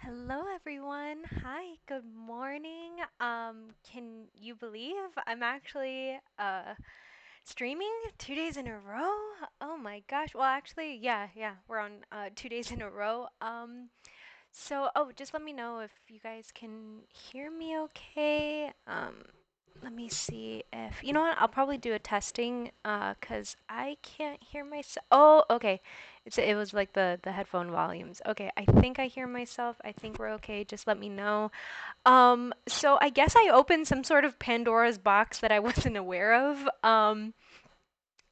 Hello, everyone. Hi, good morning. Can you believe I'm actually streaming 2 days in a row? Oh my gosh. Well, actually, yeah, we're on 2 days in a row. Just let me know if you guys can hear me okay. Let me see if you know what. I'll probably do a testing 'cause I can't hear myself. Oh, okay. It was like the headphone volumes. Okay, I think I hear myself. I think we're okay. Just let me know. So I guess I opened some sort of Pandora's box that I wasn't aware of.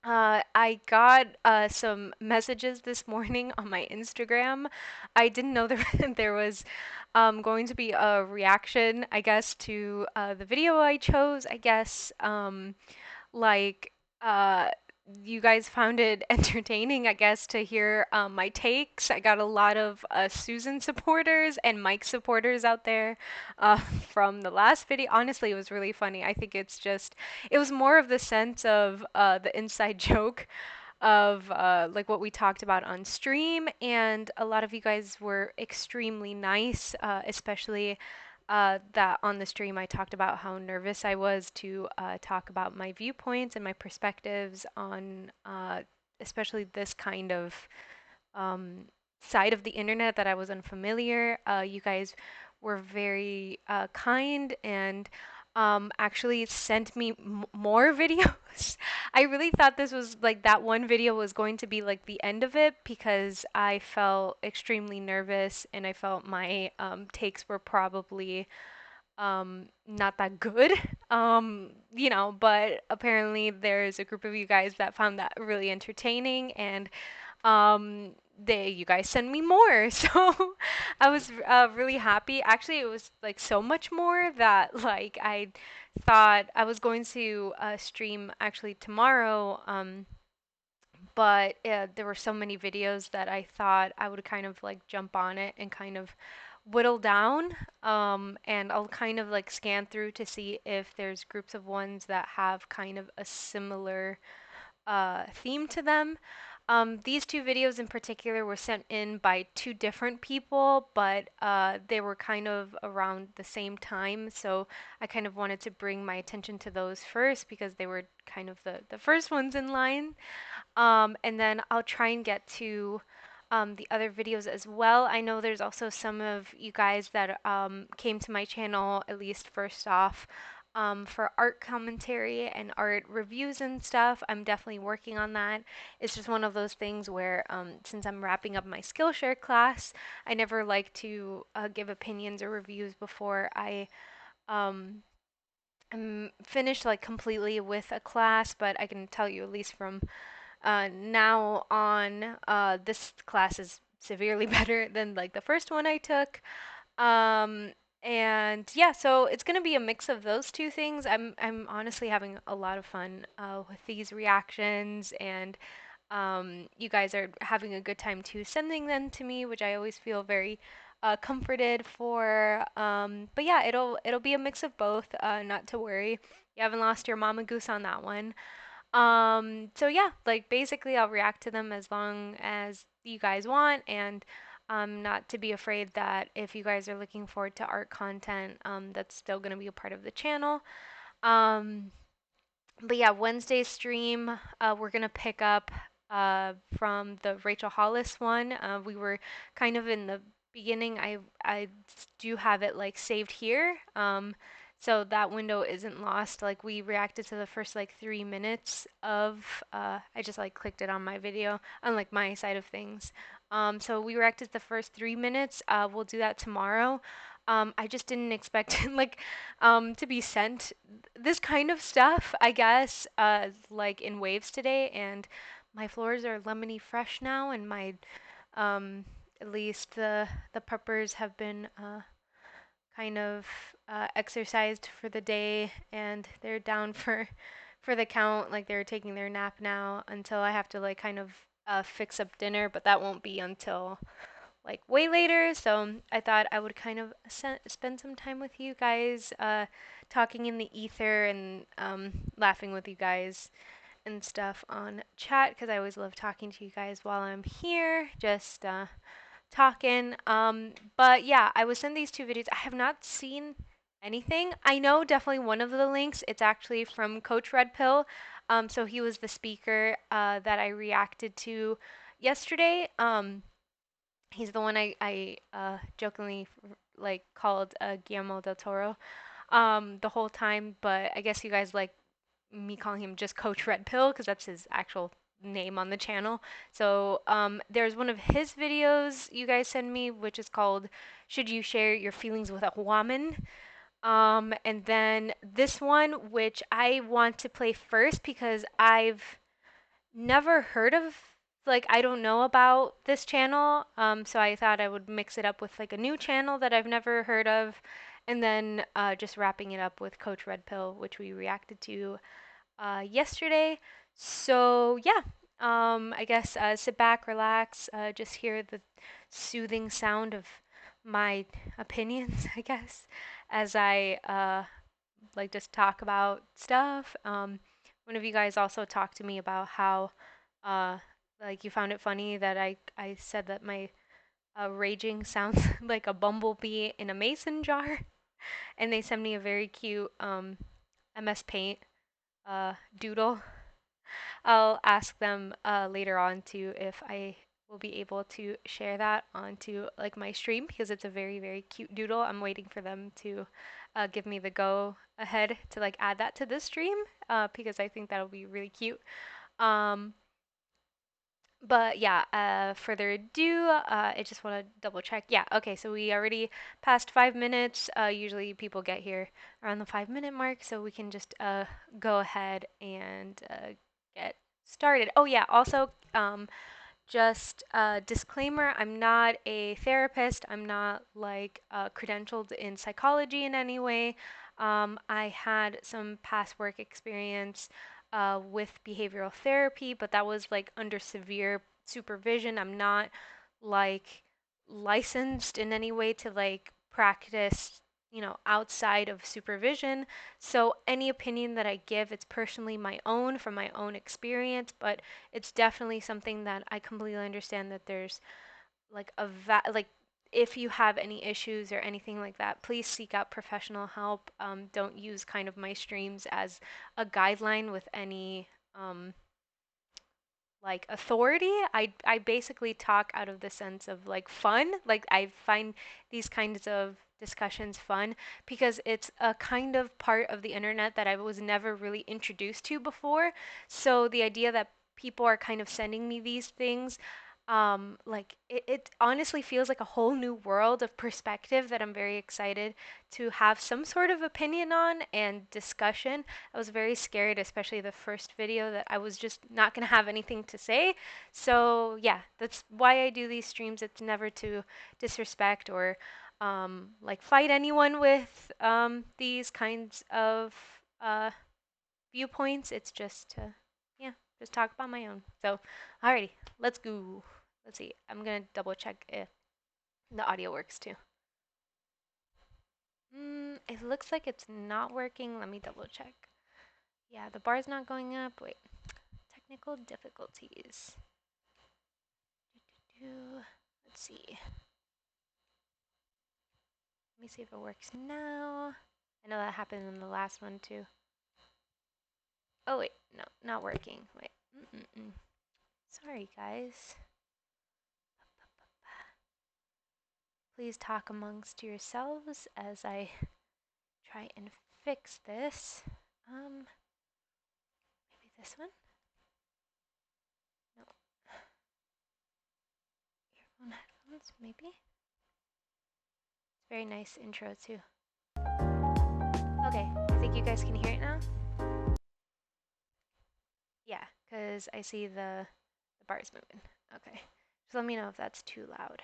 I got some messages this morning on my Instagram. I didn't know there was going to be a reaction, I guess, to the video I chose. I guess like uh you guys found it entertaining, I guess, to hear my takes. I got a lot of Susan supporters and Mike supporters out there from the last video. Honestly, it was really funny. I think it was more of the sense of the inside joke of like what we talked about on stream, and a lot of you guys were extremely nice, especially that on the stream I talked about how nervous I was to talk about my viewpoints and my perspectives on especially this kind of um, side of the internet that I was unfamiliar. You guys were very kind and actually sent me more videos. I really thought this was like that one video was going to be like the end of it because I felt extremely nervous and I felt my takes were probably not that good. But apparently there's a group of you guys that found that really entertaining and you guys send me more. So I was really happy. Actually, it was like so much more that like I thought I was going to stream actually tomorrow. But there were so many videos that I thought I would kind of like jump on it and kind of whittle down. And I'll kind of like scan through to see if there's groups of ones that have kind of a similar theme to them. These two videos in particular were sent in by two different people, but they were kind of around the same time. So I kind of wanted to bring my attention to those first because they were kind of the first ones in line. And then I'll try and get to the other videos as well. I know there's also some of you guys that came to my channel, at least first off, for art commentary and art reviews and stuff. I'm definitely working on that. It's just one of those things where, since I'm wrapping up my Skillshare class, I never like to give opinions or reviews before I um, am finished like completely with a class. But I can tell you, at least from now on, this class is severely better than like the first one I took. Um, and yeah, so it's gonna be a mix of those two things. I'm honestly having a lot of fun with these reactions, and you guys are having a good time too, sending them to me, which I always feel very comforted for. But yeah, it'll be a mix of both. Not to worry, you haven't lost your mama goose on that one. So yeah, like basically I'll react to them as long as you guys want and not to be afraid that if you guys are looking forward to art content, that's still going to be a part of the channel. Um, but yeah, Wednesday stream, we're going to pick up from the Rachel Hollis one. We were kind of in the beginning. I do have it like saved here. So that window isn't lost. Like we reacted to the first like 3 minutes of I just like clicked it on my video, unlike my side of things. So we reacted to the first 3 minutes. We'll do that tomorrow. I just didn't expect like to be sent this kind of stuff, I guess, like in waves today. And my floors are lemony fresh now, and my at least the peppers have been kind of exercised for the day, and they're down for the count. Like they're taking their nap now until I have to like kind of fix up dinner, but that won't be until like way later. So I thought I would kind of spend some time with you guys, talking in the ether and laughing with you guys and stuff on chat because I always love talking to you guys while I'm here. Just talking. But yeah, I was sent these two videos. I have not seen anything. I know definitely one of the links. It's actually from Coach Red Pill. So he was the speaker that I reacted to yesterday. He's the one I jokingly like called Guillermo del Toro the whole time, but I guess you guys like me calling him just Coach Red Pill because that's his actual name on the channel. So there's one of his videos you guys send me, which is called "Should You Share Your Feelings with a Woman?" And then this one, which I want to play first because I've never heard of, like, I don't know about this channel. So I thought I would mix it up with like a new channel that I've never heard of, and then just wrapping it up with Coach Red Pill, which we reacted to yesterday. So yeah, I guess sit back, relax, just hear the soothing sound of my opinions, I guess, as I like just talk about stuff. One of you guys also talked to me about how uh, like you found it funny that I said that my raging sounds like a bumblebee in a mason jar, and they sent me a very cute MS Paint doodle. I'll ask them later on too if I will be able to share that onto like my stream because it's a very, very cute doodle. I'm waiting for them to give me the go ahead to like add that to the stream because I think that'll be really cute. Um, but yeah, further ado, I just want to double check. Yeah, okay, so we already passed 5 minutes. Usually people get here around the 5 minute mark, so we can just go ahead and get started. Oh yeah, also, just a disclaimer, I'm not a therapist. I'm not like credentialed in psychology in any way. I had some past work experience with behavioral therapy, but that was like under severe supervision. I'm not like licensed in any way to like practice, outside of supervision. So any opinion that I give, it's personally my own from my own experience, but it's definitely something that I completely understand that there's like like if you have any issues or anything like that, please seek out professional help. Don't use kind of my streams as a guideline with any like authority. I basically talk out of the sense of like fun. Like I find these kinds of discussions fun because it's a kind of part of the internet that I was never really introduced to before. So the idea that people are kind of sending me these things, like it honestly feels like a whole new world of perspective that I'm very excited to have some sort of opinion on and discussion. I was very scared, especially the first video, that I was just not going to have anything to say. So, yeah, that's why I do these streams. It's never to disrespect or like fight anyone with these kinds of viewpoints. It's just to, yeah, just talk about my own. So, alrighty, let's go. Let's see. I'm going to double check if the audio works too. It looks like it's not working. Let me double check. Yeah, the bar's not going up. Wait, technical difficulties. Let's see. Let me see if it works now. I know that happened in the last one too. Oh wait, no, not working. Wait. Sorry, guys. Please talk amongst yourselves as I try and fix this. Maybe this one? No. Earphone headphones, maybe? It's a very nice intro too. Okay, I think you guys can hear it now. Yeah, because I see the bars moving. Okay. Just let me know if that's too loud.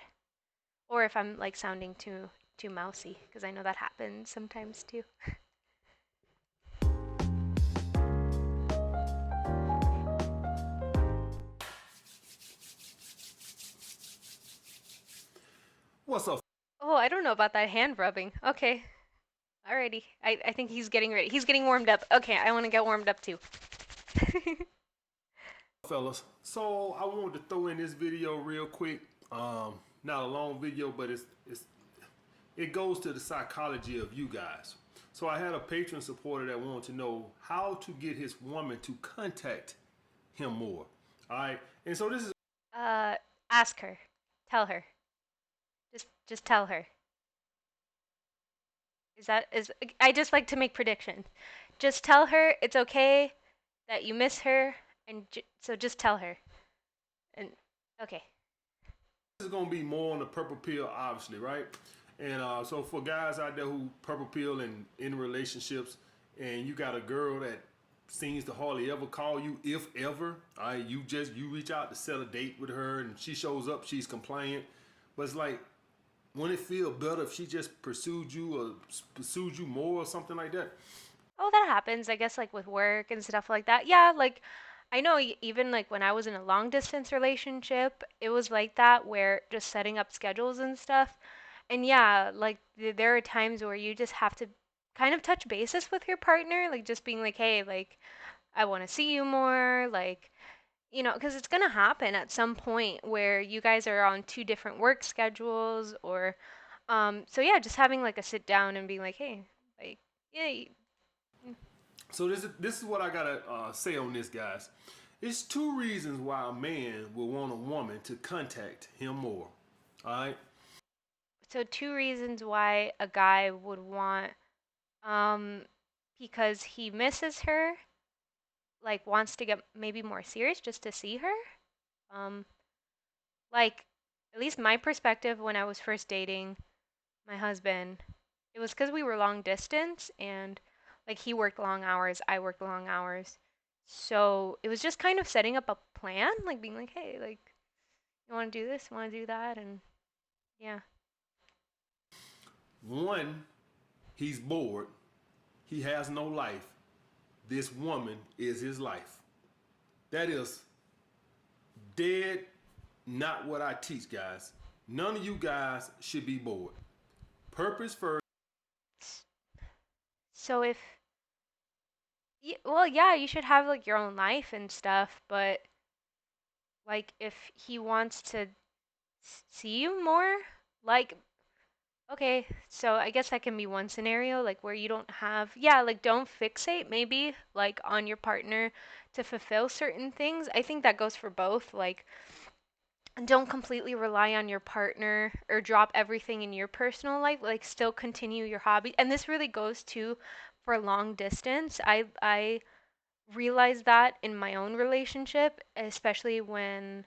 Or if I'm like sounding too mousy, because I know that happens sometimes too. What's up? Oh, I don't know about that hand rubbing. Okay. Alrighty. I think he's getting ready. He's getting warmed up. Okay, I want to get warmed up too. Fellas, so I wanted to throw in this video real quick. not a long video, but it goes to the psychology of you guys. So I had a patron supporter that wanted to know how to get his woman to contact him more. All right, and so this is Uh, ask her. Tell her. Just tell her. Is I just like to make predictions. Just tell her it's okay that you miss her, and so just tell her. And okay. going to be more on the purple pill, obviously, right? And so for guys out there who purple pill and in relationships, and you got a girl that seems to hardly ever call you, if ever, all right, you reach out to set a date with her, and she shows up, she's compliant, but it's like, wouldn't it feel better if she just pursued you or pursued you more or something like that? Oh, that happens, I guess, like with work and stuff like that. Yeah, like I know even like when I was in a long distance relationship, it was like that where just setting up schedules and stuff. And yeah, like there are times where you just have to kind of touch bases with your partner, like just being like, "Hey, like I want to see you more," like because it's going to happen at some point where you guys are on two different work schedules or so yeah, just having like a sit down and being like, "Hey, like yeah, So this is what I gotta say on this, guys. It's two reasons why a man will want a woman to contact him more. All right. so two reasons why a guy would want um because he misses her, like wants to get maybe more serious just to see her. Um like at least my perspective when I was first dating my husband, it was cuz we were long distance and like he worked long hours, I worked long hours. So, it was just kind of setting up a plan, like being like, "Hey, like you want to do this, you want to do that?" And yeah. One, he's bored. He has no life. This woman is his life. That is dead not what I teach, guys. None of you guys should be bored. Purpose first. So if well, yeah, you should have like your own life and stuff, but like if he wants to see you more, like okay, so I guess that can be one scenario like where you don't have yeah, like don't fixate maybe like on your partner to fulfill certain things. I think that goes for both, like don't completely rely on your partner or drop everything in your personal life, like still continue your hobby. And this really goes too for long distance. I realized that in my own relationship, especially when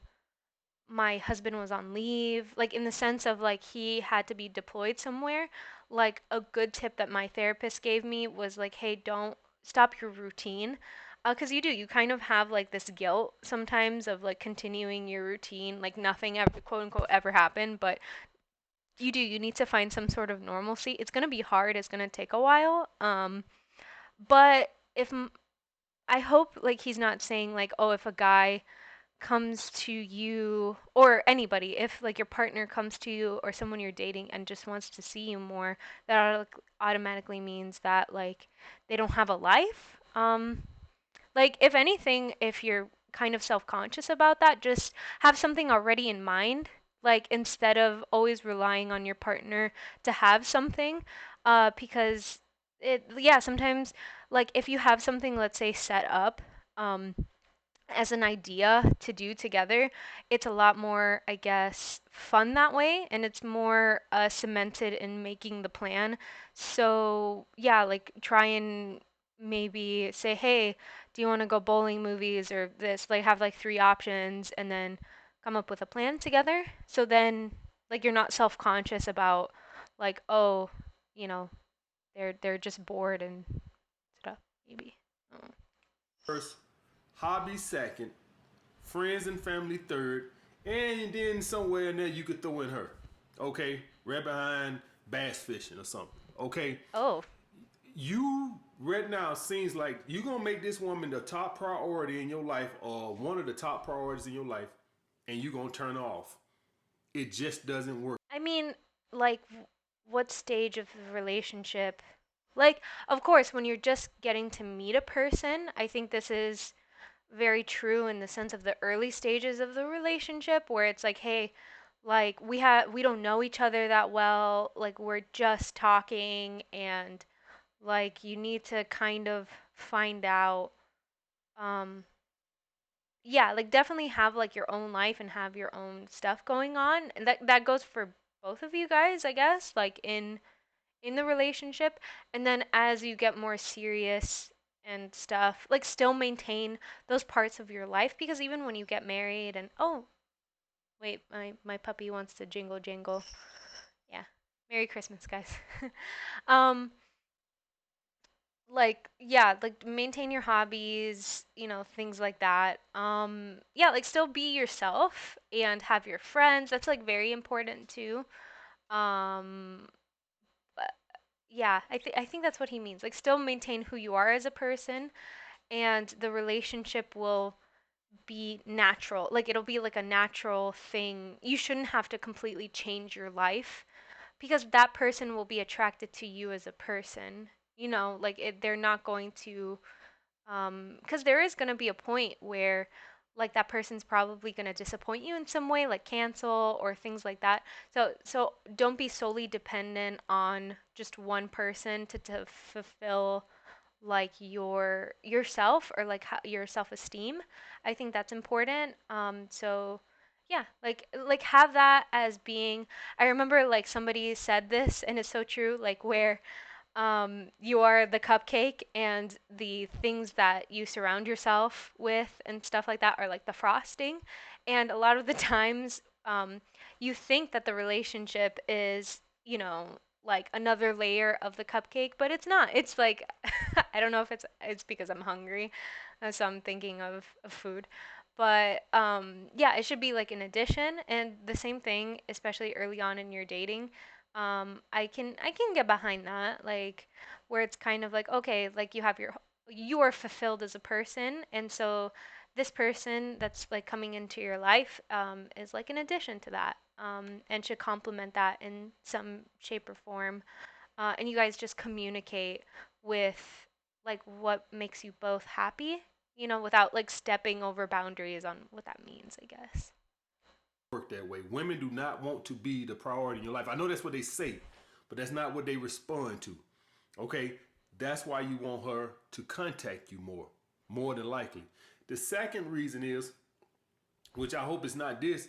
my husband was on leave, like in the sense of like he had to be deployed somewhere. Like a good tip that my therapist gave me was like, hey, don't stop your routine. Because you do, you kind of have like this guilt sometimes of like continuing your routine, like nothing ever, quote unquote, ever happened, but you need to find some sort of normalcy. It's going to be hard, it's going to take a while. But if I hope like he's not saying like, oh, if a guy comes to you or anybody, if like your partner comes to you or someone you're dating and just wants to see you more, that automatically means that like they don't have a life. Like if anything, if you're kind of self-conscious about that, just have something already in mind. Like instead of always relying on your partner to have something, because yeah, sometimes like if you have something, let's say set up, um, as an idea to do together, it's a lot more, I guess, fun that way, and it's more cemented in making the plan. So, yeah, like try and maybe say, hey, do you want to go bowling, movies, or this? Like, have like three options and then come up with a plan together. So then, like, you're not self-conscious about, like, oh, you know, they're just bored and stuff, maybe. Oh. First, hobby second, friends and family third, and then somewhere in there you could throw in her. Okay? Right behind bass fishing or something. Okay? Oh. You right now seems like you're gonna make this woman the top priority in your life or one of the top priorities in your life, and you're gonna turn her off. It just doesn't work. I mean, like, what stage of the relationship? Like, of course, when you're just getting to meet a person, I think this is very true in the sense of the early stages of the relationship where it's like, hey, like we don't know each other that well, like we're just talking, and like you need to kind of find out um yeah, like definitely have like your own life and have your own stuff going on. And that goes for both of you guys, I guess, like in the relationship. And then as you get more serious and stuff, like still maintain those parts of your life, because even when you get married and oh, wait, my puppy wants to jingle jingle. Yeah. Merry Christmas, guys. um like yeah, like maintain your hobbies, things like that. Yeah, like still be yourself and have your friends. That's like very important too. um but yeah, I think that's what he means, like still maintain who you are as a person, and the relationship will be natural, like it'll be like a natural thing. You shouldn't have to completely change your life, because that person will be attracted to you as a person. Like they're not going to, because there is going to be a point where like that person's probably going to disappoint you in some way, like cancel or things like that. So don't be solely dependent on just one person to fulfill like yourself, or like your self-esteem. I think that's important. So yeah, like have that as being. I remember like somebody said this, and it's so true, like where you are the cupcake, and the things that you surround yourself with and stuff like that are like the frosting. And a lot of the times, you think that the relationship is, like another layer of the cupcake, but it's not. It's like, I don't know if it's because I'm hungry, so I'm thinking of food. But yeah, it should be like an addition, and the same thing, especially early on in your dating. I can get behind that, like where it's kind of like, okay, like you are fulfilled as a person, and so this person that's like coming into your life is like an addition to that, and should complement that in some shape or form. And you guys just communicate with like what makes you both happy, without like stepping over boundaries on what that means, I guess. Work that way. Women do not want to be the priority in your life. I know that's what they say, but that's not what they respond to. Okay? That's why you want her to contact you more than likely. The second reason is, which I hope is not this,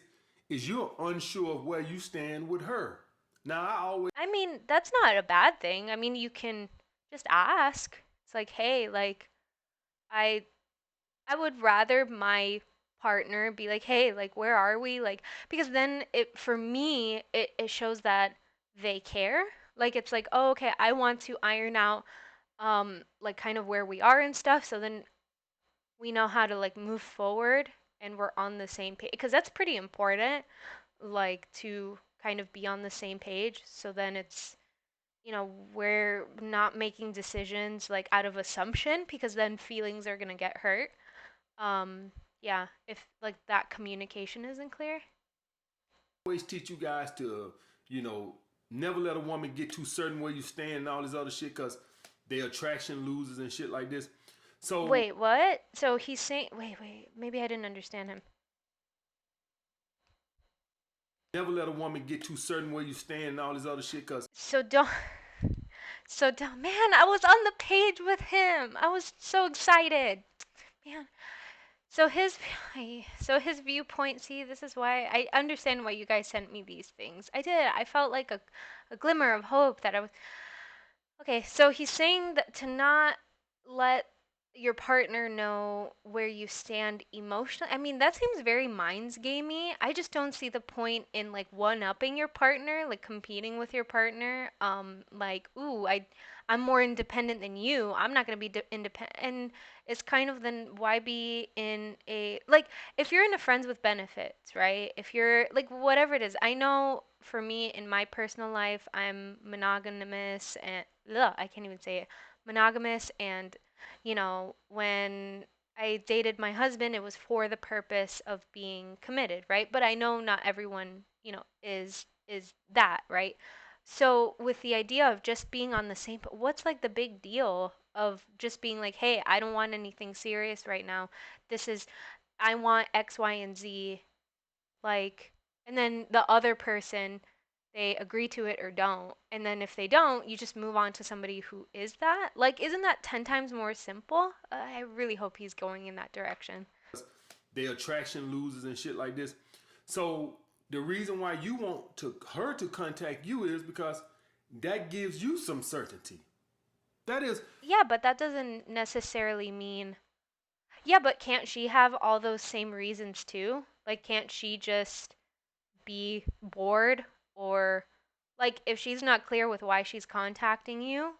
is you're unsure of where you stand with her. Now, I always I mean, that's not a bad thing. I mean, you can just ask. It's like, hey, like I I would rather my partner be like, hey, like where are we? Like, because then it for me it shows that they care. Like it's like, oh, okay, I want to iron out like kind of where we are and stuff, so then we know how to like move forward, and we're on the same page, because that's pretty important, like to kind of be on the same page, so then it's, we're not making decisions like out of assumption, because then feelings are going to get hurt. um yeah, if like that communication isn't clear. always teach you guys to, you know, never let a woman get too certain where you stand and all this other shit because their attraction loses and shit like this. So Wait, what? So he's saying, wait, maybe I didn't understand him. never let a woman get too certain where you stand and all this other shit because So don't so don't, man, I was on the page with him. I was so excited. Man, so his so his viewpoint, see, this is why I understand why you guys sent me these things. I did. I felt like a glimmer of hope that I was. Okay, so he's saying that to not let your partner know where you stand emotionally. I mean, that seems very minds gamey. I just don't see the point in like one-upping your partner, like competing with your partner. Like, ooh, I'm more independent than you. I'm not gonna be independent. And it's kind of, then why be in a, like, if you're in a friends with benefits, right? If you're like whatever it is. I know for me in my personal life, I'm monogamous, and ugh, I can't even say it. Monogamous, and when I dated my husband, it was for the purpose of being committed, right? But I know not everyone, is that, right? So with the idea of just being on the same, what's like the big deal of just being like, hey, I don't want anything serious right now. This is, I want X, Y, and Z, like, and then the other person, they agree to it or don't. And then if they don't, you just move on to somebody who is that. Like, isn't that 10 times more simple? I really hope he's going in that direction. their attraction loses and shit like this. So the reason why you want to her to contact you is because that gives you some certainty. That is, Yeah, but that doesn't necessarily mean. Yeah, but can't she have all those same reasons too? Like, can't she just be bored? Or, like, if she's not clear with why she's contacting you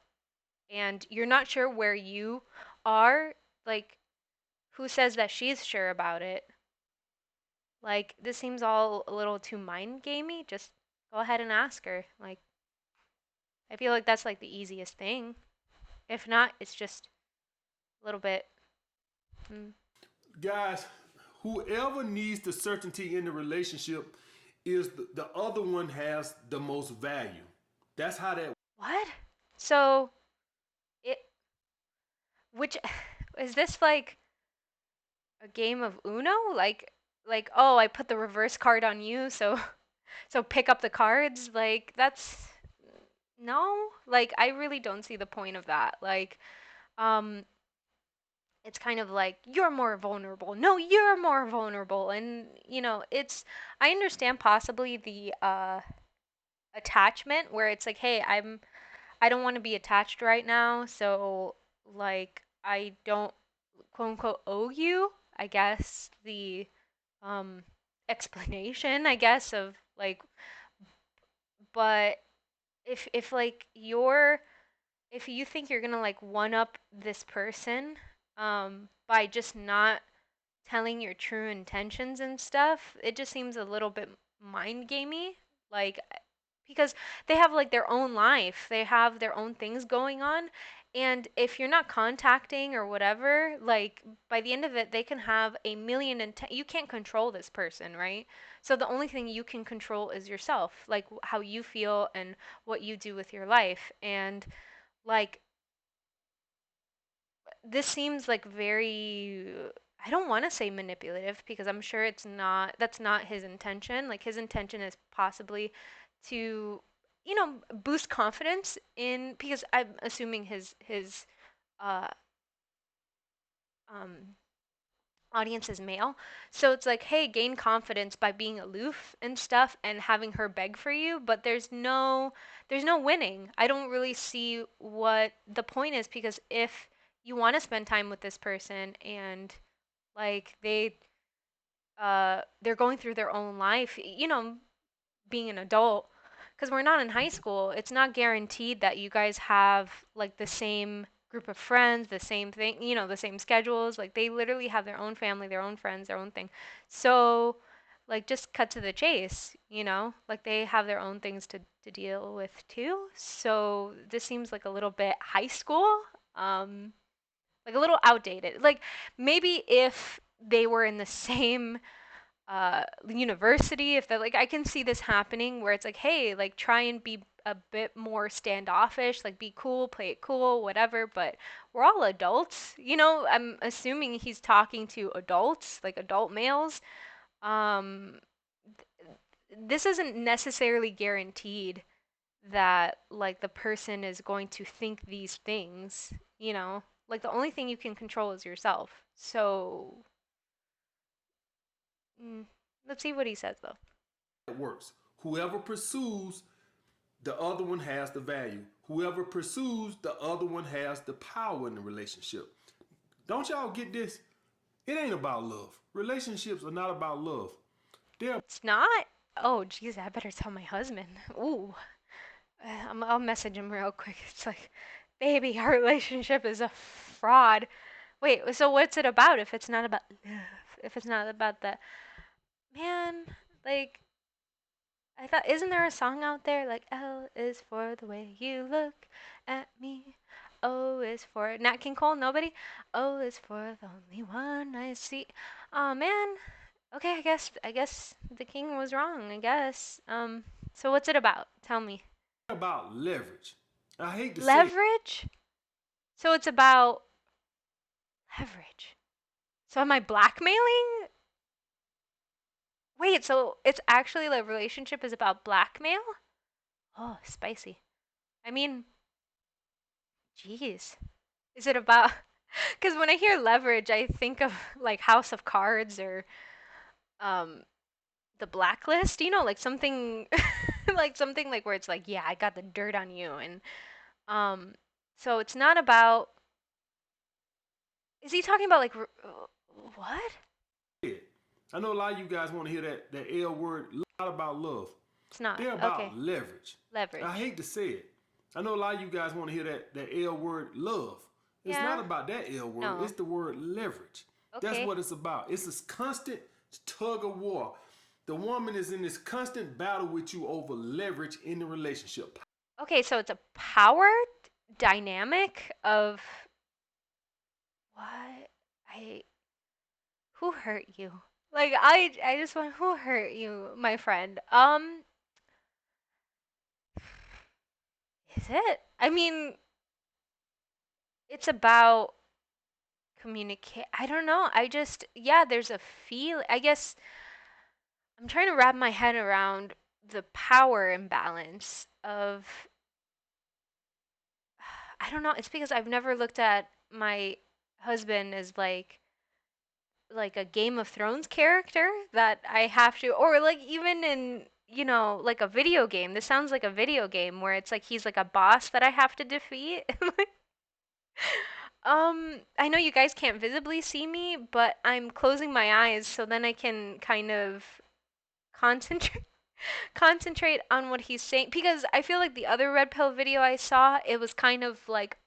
and you're not sure where you are, like, who says that she's sure about it? Like, this seems all a little too mind gamey. Just go ahead and ask her. Like, I feel like that's like the easiest thing. If not, it's just a little bit. Mm, guys, whoever needs the certainty in the relationship is the other one has the most value. That's how that. what? So, it. Which. Is this like a game of Uno? Oh, I put the reverse card on you, so. So pick up the cards? Like, that's. No? Like, I really don't see the point of that. Like, um, it's kind of like you're more vulnerable. No, you're more vulnerable. And, it's I understand possibly the attachment where it's like, "Hey, I don't want to be attached right now, so like I don't quote unquote owe you." I guess the um explanation, I guess, of like, but if like if you think you're gonna like one up this person by just not telling your true intentions and stuff, it just seems a little bit mind gamey. Like, because they have like their own life, they have their own things going on. And if you're not contacting or whatever, like by the end of it, they can have a million and you can't control this person, right? So the only thing you can control is yourself, like how you feel and what you do with your life. And like this seems like very, I don't want to say manipulative because I'm sure that's not his intention. Like his intention is possibly to, boost confidence in, because I'm assuming his uh um audience is male. So it's like, hey, gain confidence by being aloof and stuff and having her beg for you, but there's no winning. I don't really see what the point is, because if you want to spend time with this person and like they're going through their own life, being an adult, because we're not in high school, it's not guaranteed that you guys have like the same group of friends, the same thing, the same schedules. Like they literally have their own family, their own friends, their own thing. So, like, just cut to the chase, like they have their own things to deal with too. So, this seems like a little bit high school, um, like a little outdated. Like, maybe if they were in the same university, if they're like, I can see this happening where it's like, hey, like try and be a bit more standoffish, like be cool, play it cool, whatever. But we're all adults, I'm assuming he's talking to adults, like adult males. um this isn't necessarily guaranteed that like the person is going to think these things, like the only thing you can control is yourself. So mm, let's see what he says though. It works. Whoever pursues, the other one has the value. Whoever pursues, the other one has the power in the relationship. Don't y'all get this? It ain't about love. Relationships are not about love. They're It's not? Oh, geez, I better tell my husband. Ooh, I'll message him real quick. It's like, baby, our relationship is a fraud. Wait, so what's it about if it's not about love? If it's not about the man, like, I thought, isn't there a song out there like L is for the way you look at me? O is for Nat King Cole. Nobody. O is for the only one I see. Oh man. Okay, I guess the king was wrong, I guess. So what's it about? Tell me. about leverage. I hate to say it. Leverage? So it's about leverage. So am I blackmailing? Wait, so it's actually the relationship is about blackmail? Oh, spicy. I mean, jeez. Is it about? Because when I hear leverage, I think of like House of Cards or um the Blacklist. You know, like something, like something like where it's like, yeah, I got the dirt on you, and um, so it's not about. Is he talking about like what? I know a lot of you guys want to hear that L word, a lot about love. It's not. They're about Okay. leverage. I Leverage. hate to say it. I know a lot of you guys want to hear that L word, love. It's not Yeah. about that L word. It's No. the word leverage. That's Okay. what it's about. It's this constant tug of war. The woman is in this constant battle with you over leverage in the relationship. Okay, so it's a power dynamic of what? I who hurt you? Like I just want who hurt you, my friend? Is it? I mean, it's about communicate. I don't know. I just yeah, there's a feel. I guess I'm trying to wrap my head around the power imbalance of I don't know. It's because I've never looked at my husband as like a Game of Thrones character that I have to, or like even in, you know, like a video game. This sounds like a video game where it's like he's like a boss that I have to defeat. I know you guys can't visibly see me, but I'm closing my eyes so then I can kind of concentrate concentrate on what he's saying because I feel like the other red pill video I saw, it was kind of like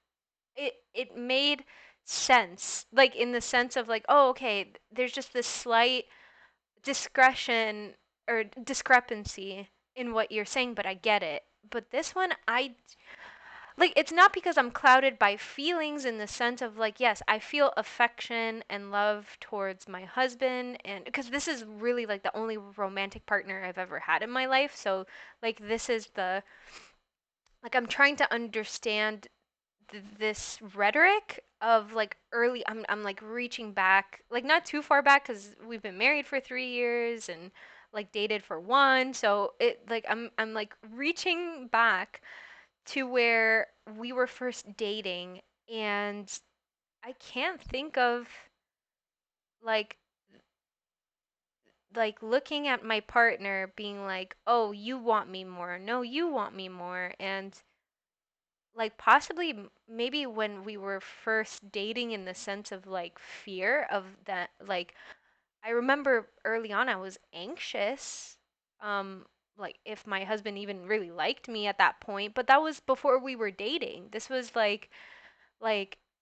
it made sense like in the sense of like oh okay there's just this slight discretion or discrepancy in what you're saying, but I get it. But this one, I like it's not because I'm clouded by feelings in the sense of like, yes, I feel affection and love towards my husband, and because this is really like the only romantic partner I've ever had in my life. So, like, this is the like, I'm trying to understand this rhetoric of like early I'm like reaching back like not too far back because we've been married for 3 years and like dated for one so it like I'm like reaching back to where we were first dating and I can't think of like looking at my partner being like oh you want me more no you want me more and like possibly maybe when we were first dating in the sense of like fear of that like I remember early on I was anxious um like if my husband even really liked me at that point but that was before we were dating this was like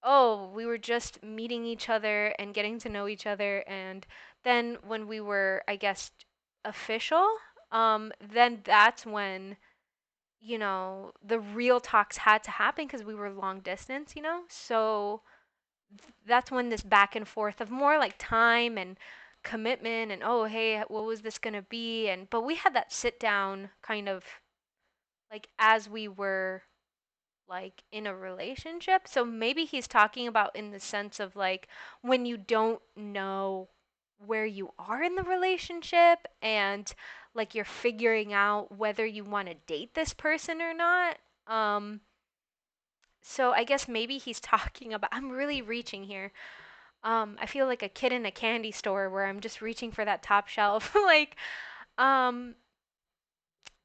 oh we were just meeting each other and getting to know each other and then when we were I guess official then that's when you know, the real talks had to happen because we were long distance, you know? So that's when this back and forth of more like time and commitment and oh, hey, what was this gonna be? And but we had that sit down kind of like as we were like in a relationship. So maybe he's talking about in the sense of like when you don't know where you are in the relationship and like you're figuring out whether you want to date this person or not. Um, so I guess maybe he's talking about I'm really reaching here. I feel like a kid in a candy store where I'm just reaching for that top shelf. like, um,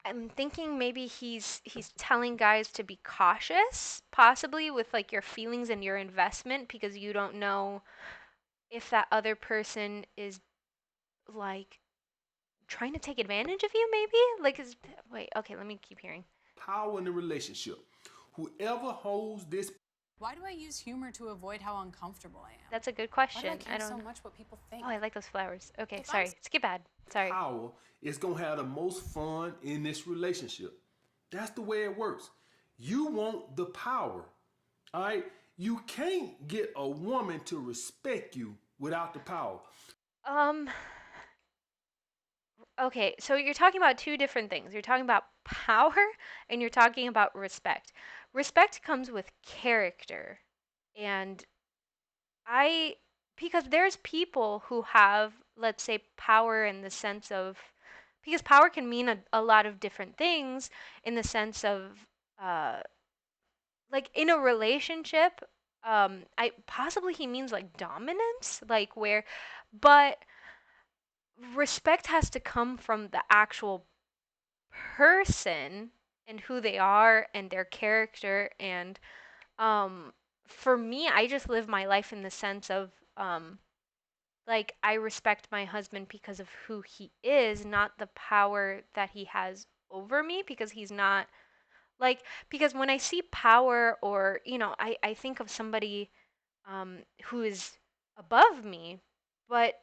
I'm thinking maybe he's telling guys to be cautious, possibly with like your feelings and your investment because you don't know if that other person is like trying to take advantage of you maybe? Like is wait, okay, let me keep hearing. Power in the relationship. Whoever holds this Why do I use humor to avoid how uncomfortable I am? That's a good Why do I question. I care so don't know. much what people think? Oh, I like those flowers. Okay, If I'm sorry. Skip ad. Sorry. power is going to have the most fun in this relationship. That's the way it works. You want the power. All right? You can't get a woman to respect you without the power. Um okay, so you're talking about two different things. You're talking about power and you're talking about respect. Respect comes with character. And I because there's people who have, let's say, power in the sense of, because power can mean a lot of different things in the sense of, uh, like in a relationship, I possibly he means like dominance, like where, but respect has to come from the actual person and who they are and their character and um for me I just live my life in the sense of like I respect my husband because of who he is, not the power that he has over me because he's not like because when I see power or I think of somebody who is above me, but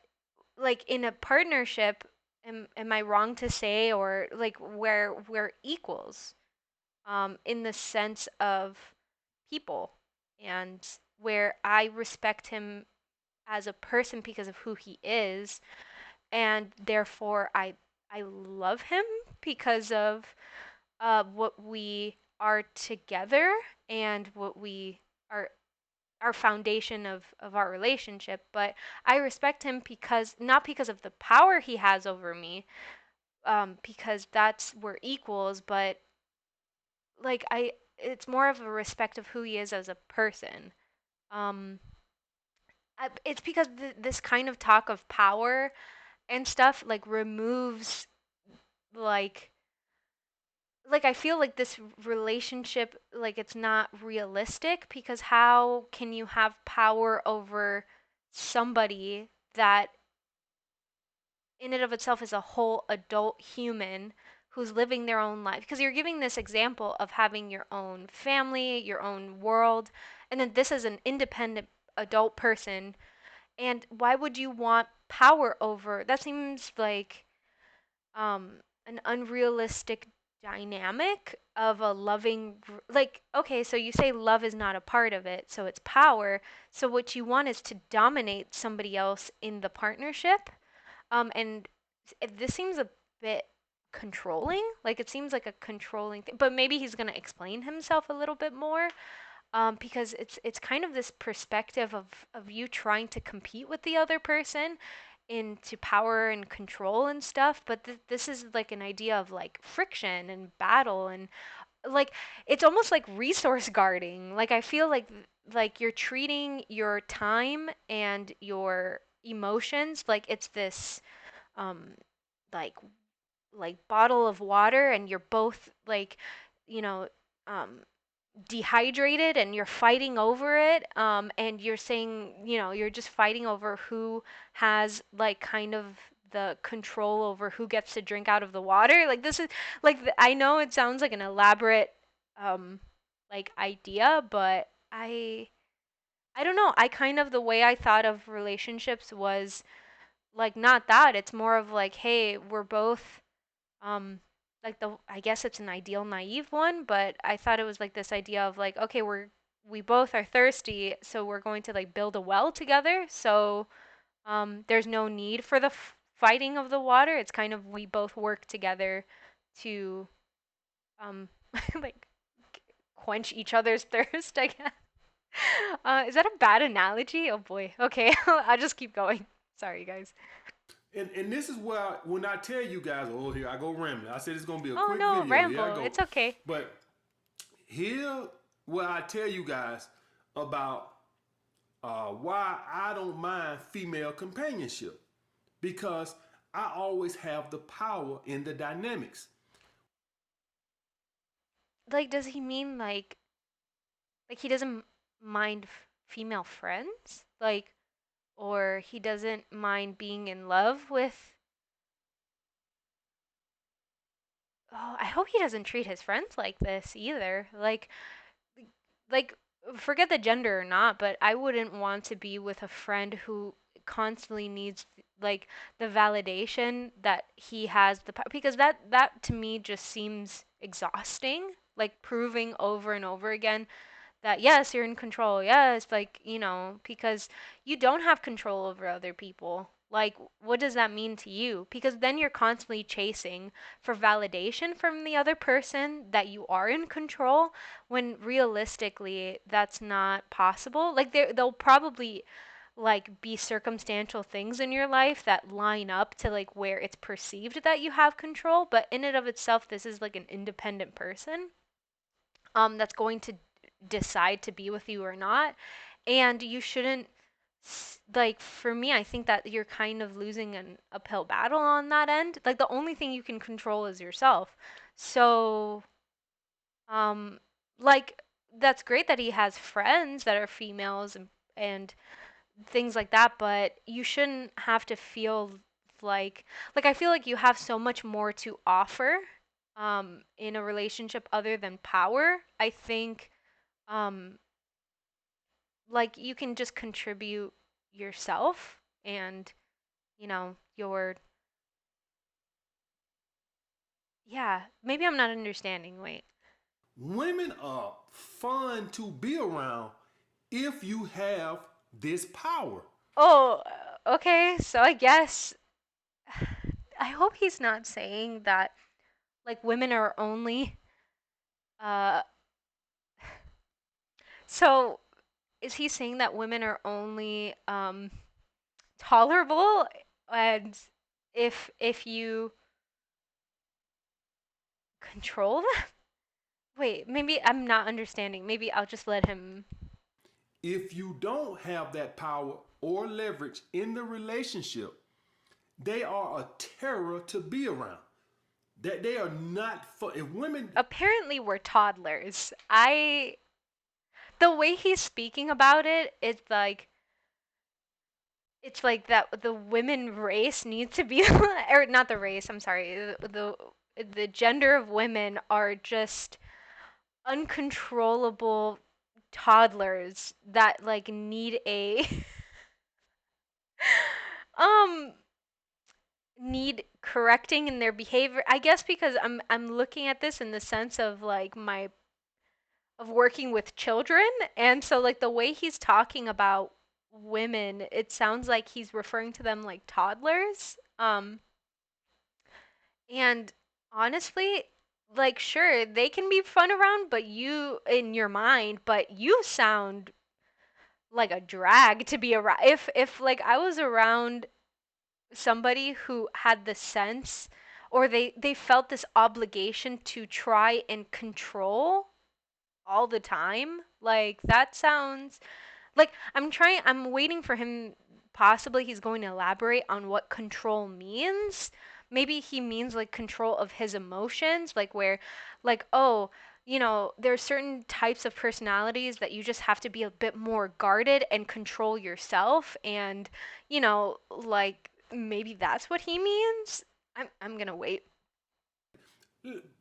like in a partnership, am I wrong to say or like where we're equals in the sense of people and where I respect him as a person because of who he is and therefore I love him because of what we are together and what we are our foundation of our relationship, but I respect him because not because of the power he has over me, because that's we're equals, but like I it's more of a respect of who he is as a person. Um, it's because this kind of talk of power and stuff like removes like I feel like this relationship like it's not realistic because how can you have power over somebody that in and of itself is a whole adult human who's living their own life because you're giving this example of having your own family, your own world, and then this is an independent adult person. And why would you want power over? That seems like an unrealistic dynamic of a loving like okay, so you say love is not a part of it, so it's power. So what you want is to dominate somebody else in the partnership and this seems a bit controlling. Like it seems like a controlling thing. But maybe he's gonna explain himself a little bit more. Because it's kind of this perspective of you trying to compete with the other person into power and control and stuff. But this is like an idea of like friction and battle and like it's almost like resource guarding. Like I feel like you're treating your time and your emotions like it's this um like bottle of water and you're both like you know um dehydrated and you're fighting over it and you're saying you're just fighting over who has like kind of the control over who gets to drink out of the water like this is like I know it sounds like an elaborate um like idea but I don't know I kind of the way I thought of relationships was like not that it's more of like hey we're both um like the I guess it's an ideal naive one but I thought it was like this idea of like okay we both are thirsty so we're going to like build a well together so there's no need for the fighting of the water it's kind of we both work together to um like quench each other's thirst I guess is that a bad analogy oh boy okay I'll just keep going sorry guys. And this is where when I tell you guys, oh here I go rambling. I said it's gonna be a Oh quick no video. Here I ramble go. it's okay. But here where I tell you guys about why I don't mind female companionship because I always have the power in the dynamics. Like does he mean like he doesn't mind female friends like or he doesn't mind being in love with oh I hope he doesn't treat his friends like this either like forget the gender or not but I wouldn't want to be with a friend who constantly needs like the validation that he has because that to me just seems exhausting like proving over and over again that yes, you're in control. Yes, like, because you don't have control over other people. Like, what does that mean to you? Because then you're constantly chasing for validation from the other person that you are in control when realistically that's not possible. Like they'll probably like be circumstantial things in your life that line up to like where it's perceived that you have control, but in and of itself this is like an independent person that's going to decide to be with you or not. And you shouldn't like for me, I think that you're kind of losing an uphill battle on that end. Like the only thing you can control is yourself. So, um like that's great that he has friends that are females and things like that, but you shouldn't have to feel like I feel like you have so much more to offer in a relationship other than power. I think um like you can just contribute yourself and your yeah, maybe I'm not understanding. Wait. Women are fun to be around if you have this power. Oh, okay. So I guess I hope he's not saying that like women are only uh so is he saying that women are only tolerable and if you control them? Wait, maybe I'm not understanding. Maybe I'll just let him. If you don't have that power or leverage in the relationship, they are a terror to be around. That they are not for if women. Apparently we're toddlers. I The way he's speaking about it, it's like that the women race needs to be or not the race, I'm sorry. The gender of women are just uncontrollable toddlers that like need a um need correcting in their behavior. I guess because I'm looking at this in the sense of like my of working with children, and so like the way he's talking about women, it sounds like he's referring to them like toddlers. And honestly, like sure, they can be fun around, but you in your mind, but you sound like a drag to be around. If like I was around somebody who had the sense or they felt this obligation to try and control all the time, like that sounds like I'm waiting for him. Possibly he's going to elaborate on what control means. Maybe he means like control of his emotions, like where, like, oh, there are certain types of personalities that you just have to be a bit more guarded and control yourself. And, like maybe that's what he means. I'm gonna wait.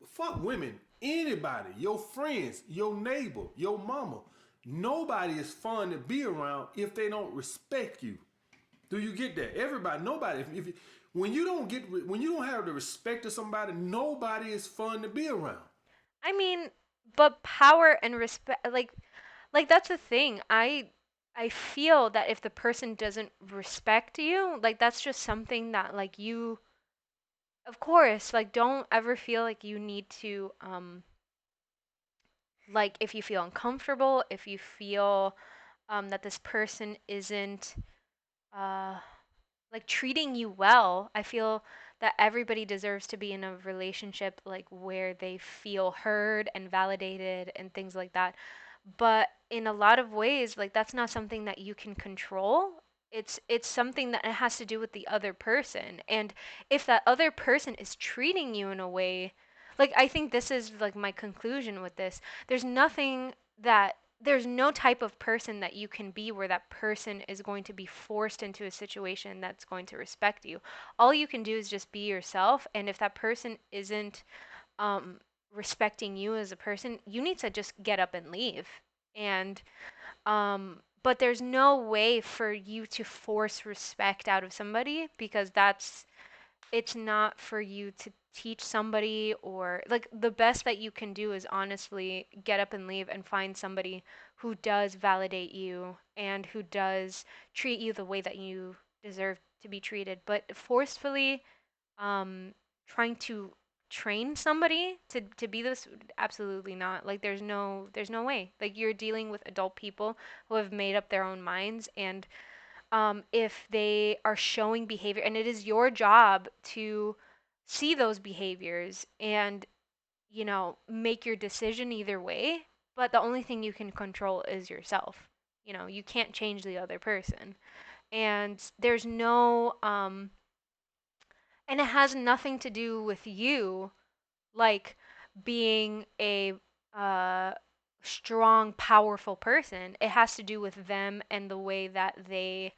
Fuck women. Anybody, your friends, your neighbor, your mama. Nobody is fun to be around if they don't respect you. Do you get that? Everybody, nobody. When you don't when you don't have the respect of somebody, nobody is fun to be around. I mean, but power and respect, like that's the thing. I feel that if the person doesn't respect you, like that's just something that like you, of course, like don't ever feel like you need to like if you feel uncomfortable, if you feel that this person isn't uh like treating you well. I feel that everybody deserves to be in a relationship like where they feel heard and validated and things like that. But in a lot of ways, like that's not something that you can control. It's something that it has to do with the other person. And if that other person is treating you in a way, like I think this is like my conclusion with this. There's no type of person that you can be where that person is going to be forced into a situation that's going to respect you. All you can do is just be yourself, and if that person isn't um, respecting you as a person, you need to just get up and leave. And but there's no way for you to force respect out of somebody because it's not for you to teach somebody, or like the best that you can do is honestly get up and leave and find somebody who does validate you and who does treat you the way that you deserve to be treated. But forcefully um trying to train somebody to be this, absolutely not. Like there's no way. Like you're dealing with adult people who have made up their own minds, and if they are showing behavior, and it is your job to see those behaviors and, make your decision either way. But the only thing you can control is yourself. You can't change the other person. And there's no, and it has nothing to do with you, like being a uh, strong, powerful person. It has to do with them and the way that they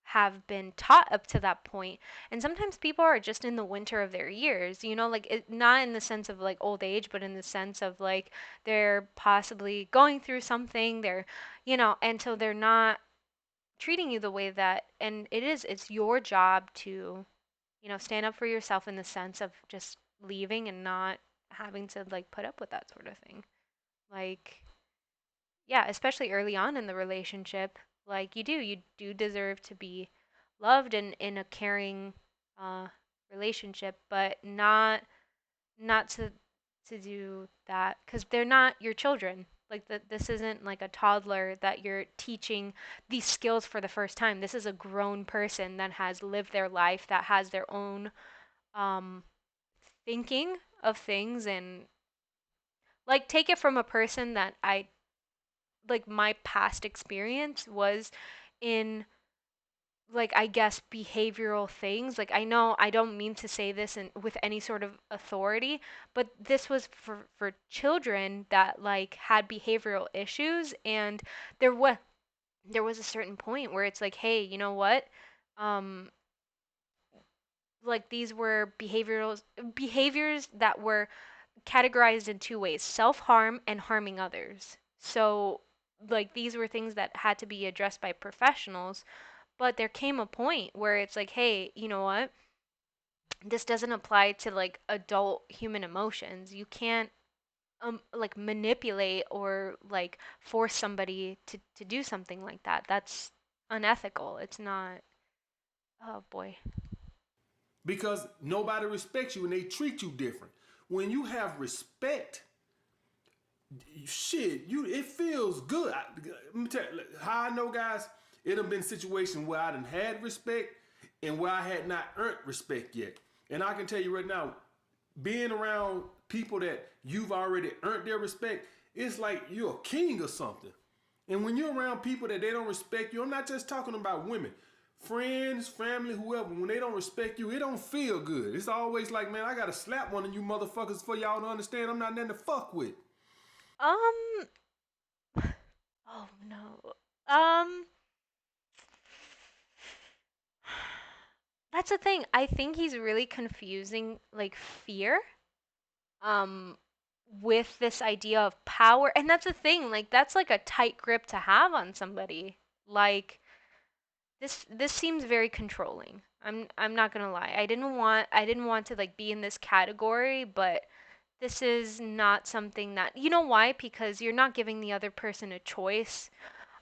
have been taught up to that point. And sometimes people are just in the winter of their years, like not in the sense of like old age, but in the sense of like they're possibly going through something. And so they're not treating you the way that, and it's your job to, stand up for yourself in the sense of just leaving and not having to like put up with that sort of thing. Like, yeah, especially early on in the relationship, like you do deserve to be loved and in a caring uh relationship, but not to do that because they're not your children. Like this isn't like a toddler that you're teaching these skills for the first time. This is a grown person that has lived their life, that has their own um thinking of things. And like take it from a person that I like, my past experience was in, like, I guess behavioral things. Like, I know I don't mean to say this with any sort of authority, but this was for children that like had behavioral issues. And there was there was a certain point where it's like, hey, you know what, um like these were behaviors that were categorized in two ways: self-harm and harming others. So, like, these were things that had to be addressed by professionals, but there came a point where it's like, hey, you know what? This doesn't apply to like adult human emotions. You can't like manipulate or like force somebody to do something like that. That's unethical. It's not. Oh boy. Because nobody respects you and they treat you different. When you have respect, shit, it feels good. Let me tell you how I know, guys. It have been situations where I done had respect and where I had not earned respect yet. And I can tell you right now, being around people that you've already earned their respect, it's like you're a king or something. And when you're around people that they don't respect you, I'm not just talking about women, friends, family, whoever, when they don't respect you, it don't feel good. It's always like, man, I gotta slap one of you motherfuckers for y'all to understand I'm not nothing to fuck with. Um. Oh no. Um. That's the thing. I think he's really confusing like fear um with this idea of power. And that's the thing. Like that's like a tight grip to have on somebody. Like this seems very controlling. I'm not going to lie. I didn't want to like be in this category, but this is not something that, you know why? Because you're not giving the other person a choice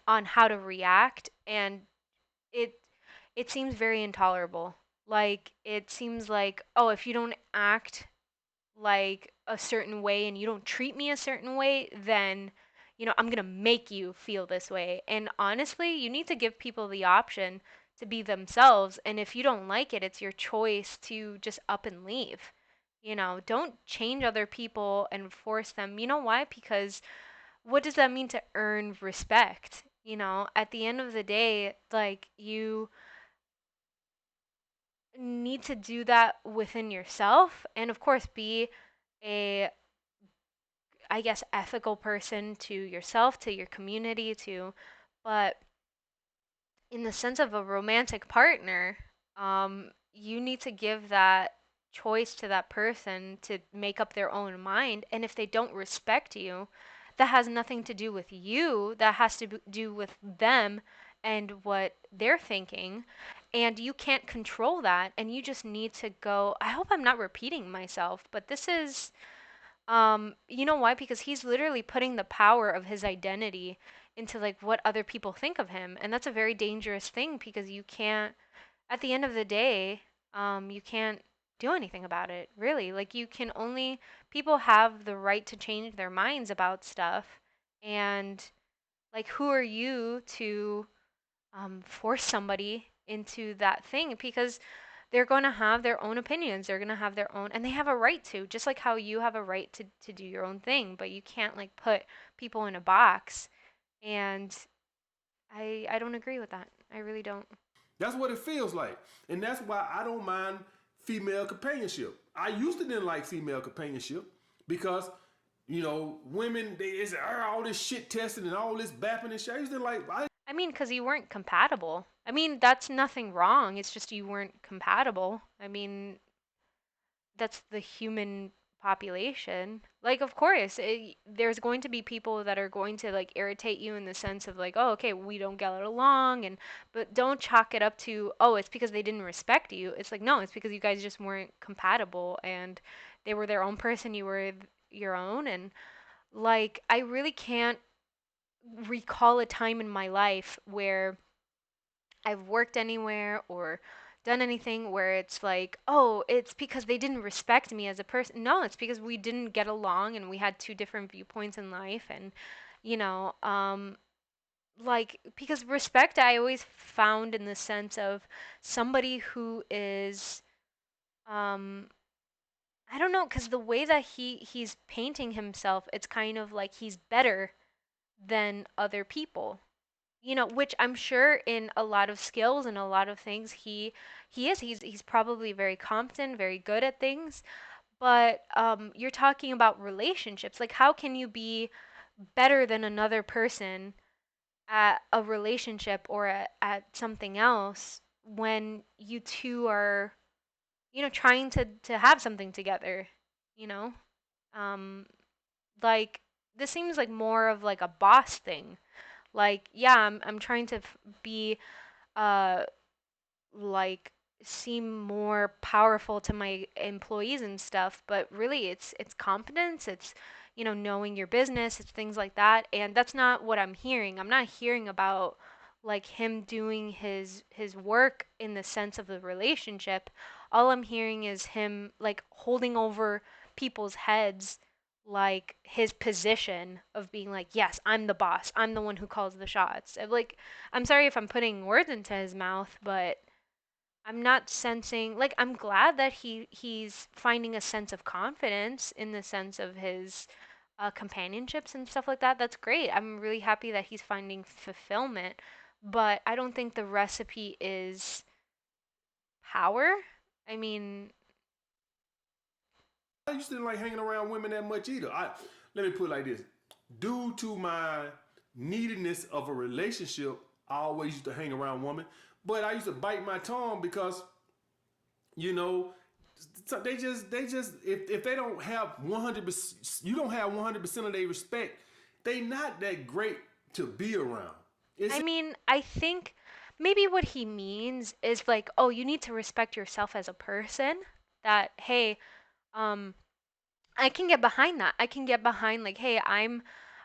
on how to react. And it it seems very intolerable. Like it seems like, oh, if you don't act like a certain way and you don't treat me a certain way, then I'm going to make you feel this way. And honestly, you need to give people the option to be themselves, and if you don't like it, it's your choice to just up and leave. Don't change other people and force them. You know why? Because what does that mean to earn respect? At the end of the day, like you need to do that within yourself, and of course be a, I guess, ethical person to yourself, to your community, but in the sense of a romantic partner, you need to give that choice to that person to make up their own mind. And if they don't respect you, that has nothing to do with you. That has to do with them and what they're thinking. And you can't control that. And you just need to go. I hope I'm not repeating myself, but this is you know why? Because he's literally putting the power of his identity into like what other people think of him. And that's a very dangerous thing because you can't, at the end of the day, you can't do anything about it, really. Like you can only, people have the right to change their minds about stuff. And like, who are you to force somebody into that thing because they're going to have their own opinions. They're going to have their own, and they have a right to, just like how you have a right to do your own thing, but you can't like put people in a box. And I don't agree with that. I really don't. That's what it feels like. And that's why I don't mind female companionship. I used to didn't like female companionship because, women, it's all this shit testing and all this bapping and shit. I used to like, I mean, because you weren't compatible. I mean, that's nothing wrong. It's just you weren't compatible. I mean, that's the human population. Like, of course, there's going to be people that are going to like irritate you in the sense of like, oh, okay, we don't get along, and but don't chalk it up to, oh, it's because they didn't respect you. It's like, no, it's because you guys just weren't compatible, and they were their own person, you were your own, and like, I really can't recall a time in my life where I've worked anywhere or done anything where it's like, oh, it's because they didn't respect me as a person. No, it's because we didn't get along and we had two different viewpoints in life. And, you know, like, because respect I always found in the sense of somebody who is, um, I don't know, because the way that he's painting himself, it's kind of like he's better than other people, which I'm sure in a lot of skills and a lot of things he is. He's probably very competent, very good at things. But you're talking about relationships. Like, how can you be better than another person at a relationship or at something else when you two are, trying to have something together, you know? Um, like this seems like more of like a boss thing. Like, yeah, I'm trying to be uh like seem more powerful to my employees and stuff, but really it's competence, it's knowing your business, it's things like that, and that's not what I'm hearing. I'm not hearing about like him doing his work in the sense of the relationship. All I'm hearing is him like holding over people's heads, like his position of being like, yes, I'm the boss, I'm the one who calls the shots. Like, I'm sorry if I'm putting words into his mouth, but I'm not sensing, like, I'm glad that he's finding a sense of confidence in the sense of his companionships and stuff like that. That's great. I'm really happy that he's finding fulfillment, but I don't think the recipe is power. I mean, I used to didn't like hanging around women that much either. Let me put it like this: due to my neediness of a relationship, I always used to hang around women, but I used to bite my tongue because you know they just if they don't have 100%, you don't have 100% of their respect, they not that great to be around. It's I just, mean, I think maybe what he means is like, oh, you need to respect yourself as a person. That, hey, um, I can get behind that. I can get behind like, hey,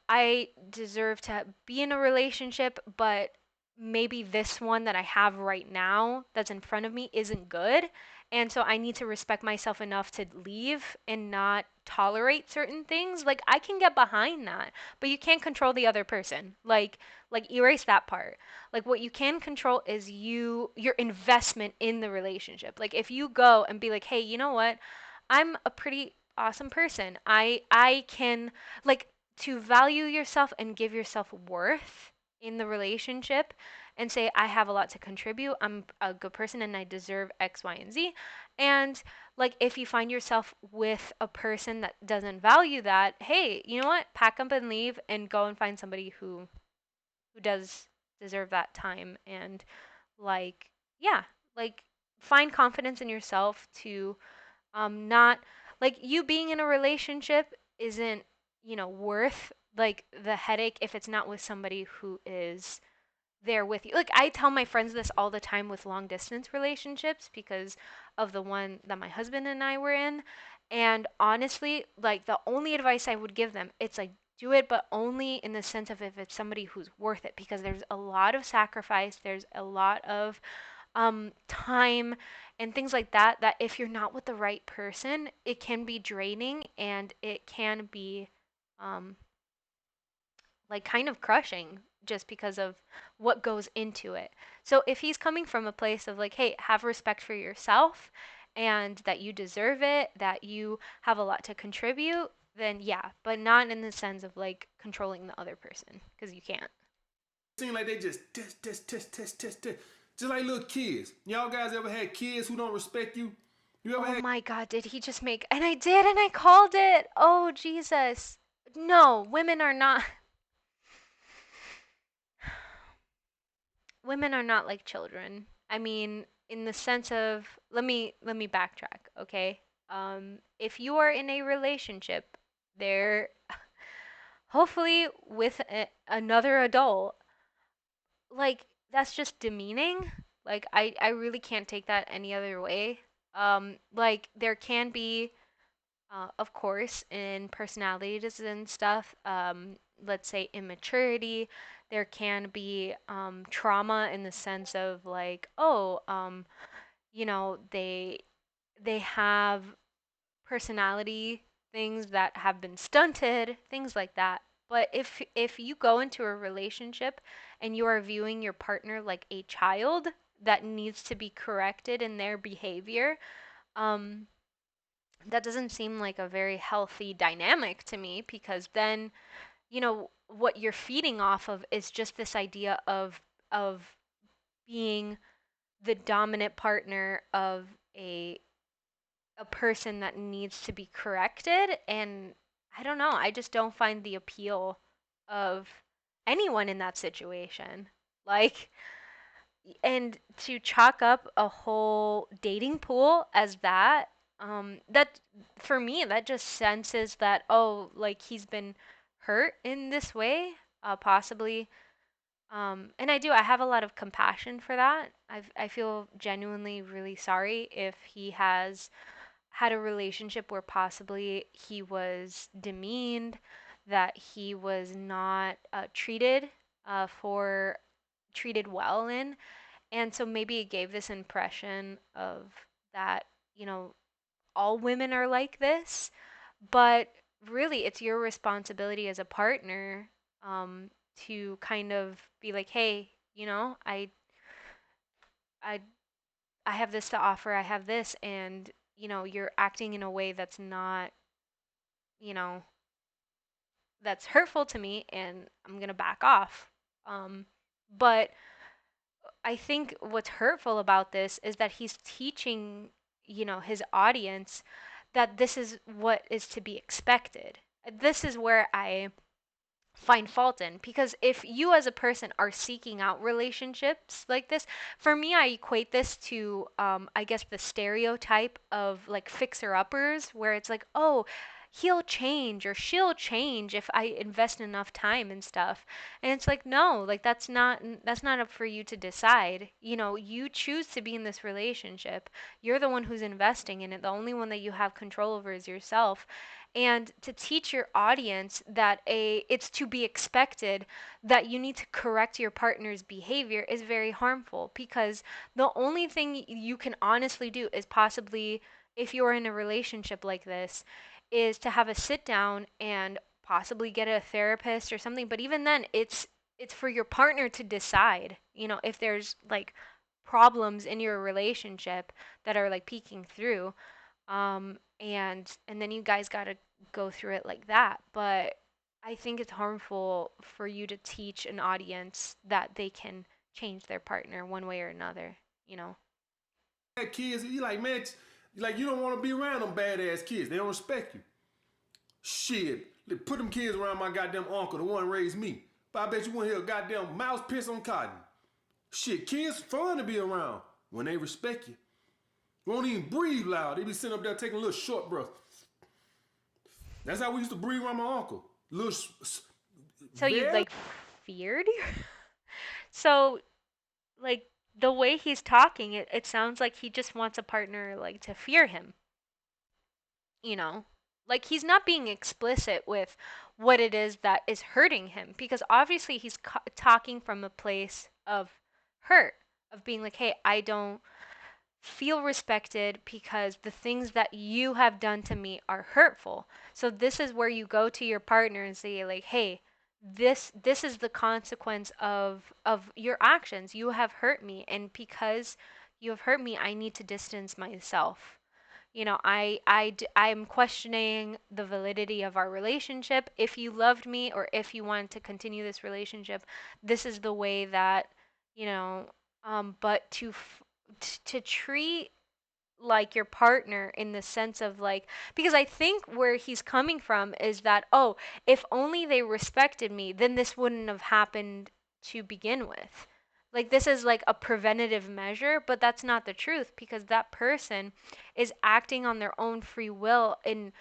I deserve to be in a relationship, but maybe this one that I have right now that's in front of me isn't good. And so I need to respect myself enough to leave and not tolerate certain things. Like, I can get behind that, but you can't control the other person. Like erase that part. Like, what you can control is your investment in the relationship. Like, if you go and be like, "Hey, you know what? I'm a pretty awesome person. I can like to value yourself and give yourself worth in the relationship and say I have a lot to contribute. I'm a good person and I deserve X, Y, and Z." And like if you find yourself with a person that doesn't value that, hey, you know what? Pack up and leave and go and find somebody who does deserve that time and like yeah, like find confidence in yourself to not like you being in a relationship isn't worth like the headache if it's not with somebody who is there with you. Like, I tell my friends this all the time with long distance relationships because of the one that my husband and I were in. And honestly, like the only advice I would give them, it's like do it, but only in the sense of if it's somebody who's worth it, because there's a lot of sacrifice, there's a lot of time and things like that, that if you're not with the right person, it can be draining and it can be um, like kind of crushing just because of what goes into it. So if he's coming from a place of like, hey, have respect for yourself and that you deserve it, that you have a lot to contribute, then yeah, but not in the sense of like controlling the other person because you can't. Seem like they just test. Just like little kids. Y'all guys ever had kids who don't respect you? You ever Oh had my God, did he just make, and I did, and I called it. Oh, Jesus. No, women are not like children. I mean, in the sense of, let me backtrack, okay? If you are in a relationship, there, hopefully with another adult, like that's just demeaning. Like I really can't take that any other way. Like there can be of course, in personalities and stuff, let's say immaturity, there can be trauma in the sense of like, oh, they have personality things that have been stunted, things like that. But if you go into a relationship and you are viewing your partner like a child that needs to be corrected in their behavior, um, that doesn't seem like a very healthy dynamic to me because then, what you're feeding off of is just this idea of being the dominant partner of a person that needs to be corrected, and I don't know, I just don't find the appeal of anyone in that situation. Like, and to chalk up a whole dating pool as that, that for me, that just senses that, oh, like he's been hurt in this way, possibly. And I have a lot of compassion for that. I feel genuinely really sorry if he has had a relationship where possibly he was demeaned, that he was not for treated well in, and so maybe it gave this impression of that, you know, all women are like this, but really it's your responsibility as a partner to kind of be like, hey, I I have this to offer, I have this, and you're acting in a way that's not, you know, that's hurtful to me, and I'm gonna back off. But I think what's hurtful about this is that he's teaching, his audience that this is what is to be expected. This is where I find fault in, because if you as a person are seeking out relationships like this, for me I equate this to I guess the stereotype of like fixer uppers, where it's like, oh, he'll change or she'll change if I invest enough time and stuff. And it's like, no, like that's not up for you to decide. You choose to be in this relationship, you're the one who's investing in it, the only one that you have control over is yourself. And to teach your audience that it's to be expected that you need to correct your partner's behavior is very harmful, because the only thing you can honestly do is possibly, if you're in a relationship like this, is to have a sit down and possibly get a therapist or something. But even then, it's for your partner to decide, if there's like problems in your relationship that are like peeking through, and then you guys got to go through it like that. But I think it's harmful for you to teach an audience that they can change their partner one way or another, you know. had kids? You like, man, like you don't want to be around them badass kids. They don't respect you. Shit, put them kids around my goddamn uncle, the one who raised me. But I bet you won't hear a goddamn mouse piss on cotton. Shit, kids fun to be around when they respect you. Won't even breathe loud. They be sitting up there taking a little short breath. That's how we used to breathe around my uncle. Little, So you very. like feared? So like the way he's talking, it sounds like he just wants a partner like to fear him, you know? Like he's not being explicit with what it is that is hurting him, because obviously he's talking from a place of hurt, of being like, "Hey, I don't feel respected because the things that you have done to me are hurtful." So this is where you go to your partner and say like, "Hey, this is the consequence of your actions. You have hurt me, and because you have hurt me, I need to distance myself. I'm questioning the validity of our relationship. If you loved me or if you want to continue this relationship, this is the way that, you know, but to treat like your partner in the sense of like, because I think where he's coming from is that, oh, if only they respected me, then this wouldn't have happened to begin with. Like, this is like a preventative measure, but that's not the truth, because that person is acting on their own free will in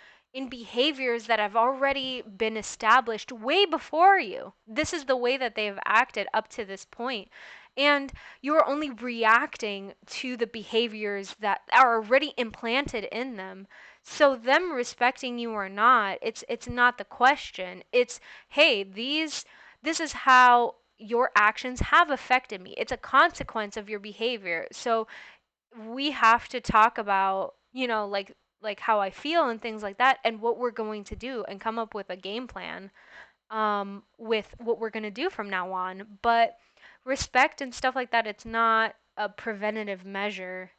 behaviors that have already been established way before you. This is the way that they have acted up to this point. And you're only reacting to the behaviors that are already implanted in them. So them respecting you or not, it's not the question. It's, hey, this is how your actions have affected me. It's a consequence of your behavior. So we have to talk about, like how I feel and things like that, and what we're going to do, and come up with a game plan with what we're going to do from now on. But respect and stuff like that, it's not a preventative measure,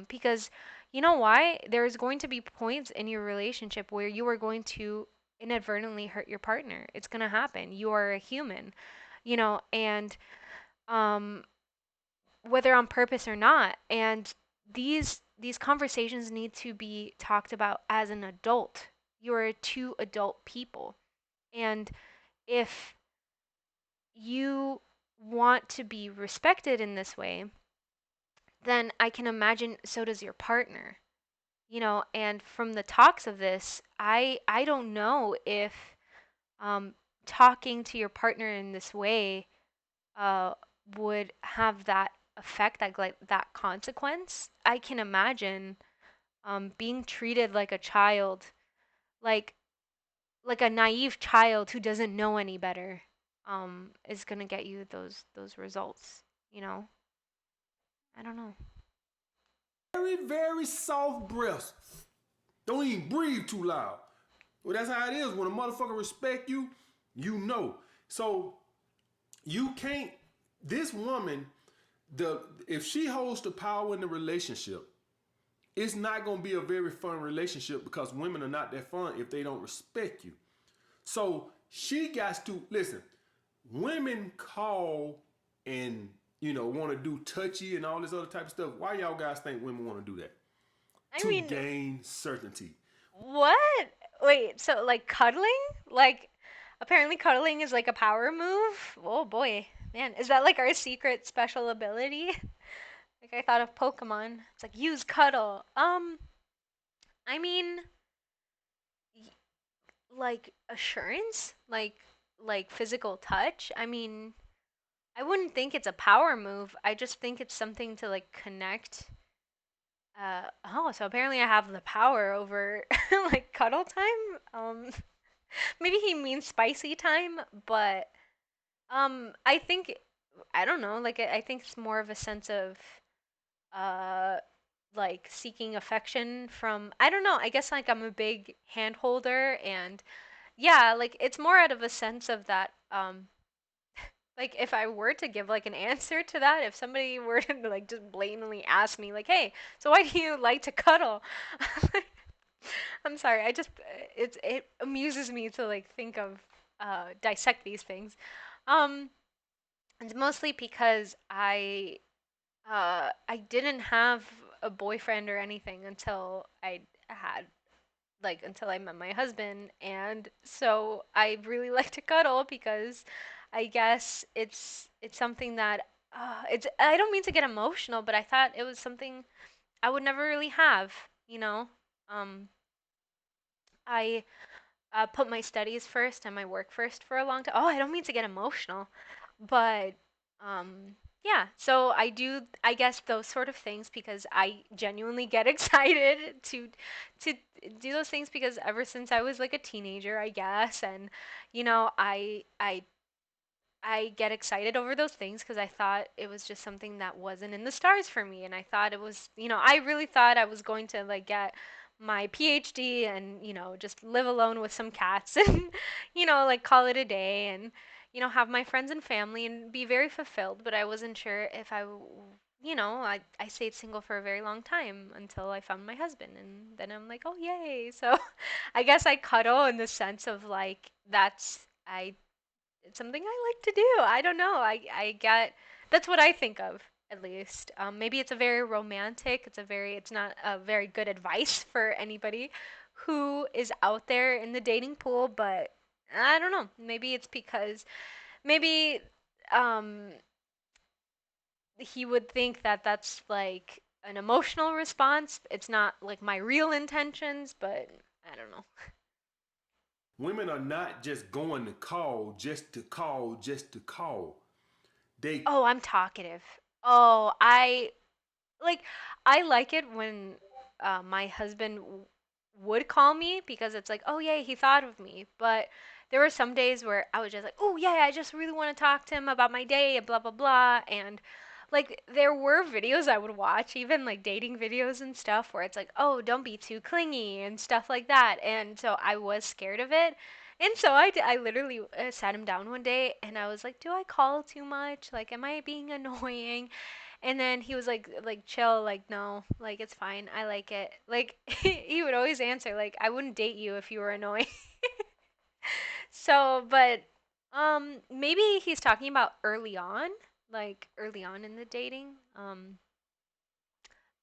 because you know why? There's going to be points in your relationship where you are going to inadvertently hurt your partner. It's going to happen. You are a human, and um, whether on purpose or not. And these conversations need to be talked about as an adult. You're two adult people. And if you want to be respected in this way, then I can imagine so does your partner. And from the talks of this, I don't know if um, talking to your partner in this way uh, would have that effect, like that consequence. I can imagine being treated like a child, like like a naive child who doesn't know any better, is gonna get you those results. You know, I don't know. Very, very soft breaths. Don't even breathe too loud. Well, that's how it is. When a motherfucker respect you, you know. So you can't. This woman, the if she holds the power in the relationship, it's not gonna be a very fun relationship because women are not that fun if they don't respect you. So she got to listen. Women call and want to do touchy and all this other type of stuff. Why y'all guys think women want to do that? I To mean, gain certainty. what? Wait, so like cuddling? Like, apparently cuddling is like a power move? Oh boy. Man, is that like our secret special ability? Like I thought of Pokemon. It's like use cuddle. I mean, like assurance? Like physical touch? I mean, I wouldn't think it's a power move. I just think it's something to like connect. Oh, so apparently I have the power over like cuddle time. Maybe he means spicy time, but I think I don't know. Like I think it's more of a sense of uh like seeking affection from, I don't know. I guess like I'm a big hand holder, and yeah, like it's more out of a sense of that like if I were to give like an answer to that, if somebody were to like just blatantly ask me like, "Hey, so why do you like to cuddle?" I'm sorry. It amuses me to like think of dissect these things. Um it's mostly because I didn't have a boyfriend or anything until I had like until I met my husband, and so I really like to cuddle because I guess it's something that it's I don't mean to get emotional, but I thought it was something I would never really have, you know. Um I put my studies first and my work first for a long time. Oh, I don't mean to get emotional, but yeah. So I do, I guess, those sort of things because I genuinely get excited to do those things because ever since I was like a teenager, I guess, and I get excited over those things because I thought it was just something that wasn't in the stars for me, and I thought it was, I really thought I was going to like get my PhD and, just live alone with some cats and, like call it a day and, have my friends and family and be very fulfilled. But I wasn't sure if I stayed single for a very long time until I found my husband. And then I'm like, oh, yay. So I guess I cuddle in the sense of like, it's something I like to do. I don't know. That's what I think of at least. Maybe it's not a very good advice for anybody who is out there in the dating pool, but I don't know. Maybe it's because maybe um, he would think that that's like an emotional response. It's not like my real intentions, but I don't know. Women are not just going to call just to call just to call. They Oh, I'm talkative. Oh, like I like it when my husband would call me because it's like, oh yeah, he thought of me. But there were some days where I was just like, oh yeah, I just really want to talk to him about my day and blah blah blah. And like there were videos I would watch, even like dating videos and stuff, where it's like, oh, don't be too clingy and stuff like that. And so I was scared of it. And so I literally sat him down one day and I was like, do I call too much? Like, am I being annoying? And then he was like chill, like no, like it's fine. I like it. Like he would always answer like I wouldn't date you if you were annoying. So, but maybe he's talking about early on, like early on in the dating.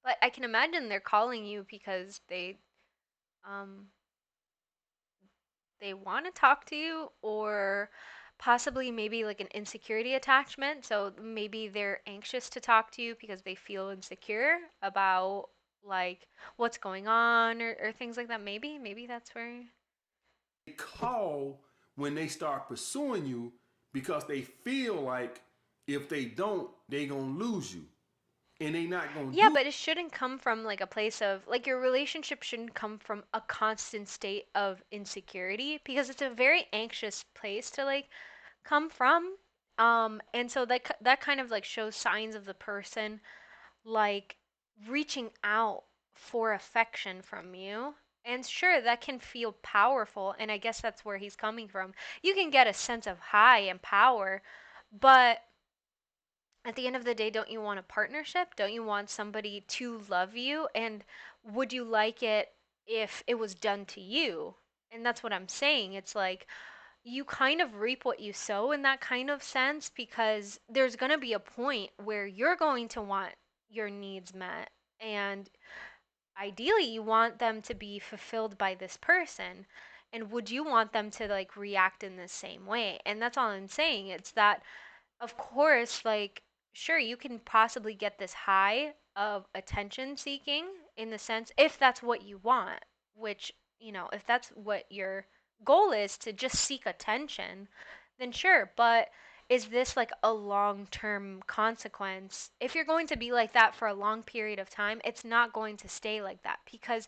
But I can imagine they're calling you because um they want to talk to you or possibly maybe like an insecurity attachment. So maybe they're anxious to talk to you because they feel insecure about like what's going on or things like that. Maybe that's where. call when they start pursuing you because they feel like if they don't, they gonna lose you, and they not gonna Yeah, do. but it shouldn't come from like a place of like your relationship shouldn't come from a constant state of insecurity because it's a very anxious place to like come from. And so that kind of like shows signs of the person like reaching out for affection from you. And sure, that can feel powerful, and I guess that's where he's coming from. You can get a sense of high and power, but at the end of the day, don't you want a partnership? Don't you want somebody to love you? And would you like it if it was done to you? And that's what I'm saying. It's like you kind of reap what you sow in that kind of sense because there's going to be a point where you're going to want your needs met. And ideally, you want them to be fulfilled by this person. And would you want them to like react in the same way? And that's all I'm saying. It's that of course, like, sure, you can possibly get this high of attention seeking in the sense, if that's what you want, which, if that's what your goal is to just seek attention, then sure. But is this like a long term consequence? If you're going to be like that for a long period of time, it's not going to stay like that because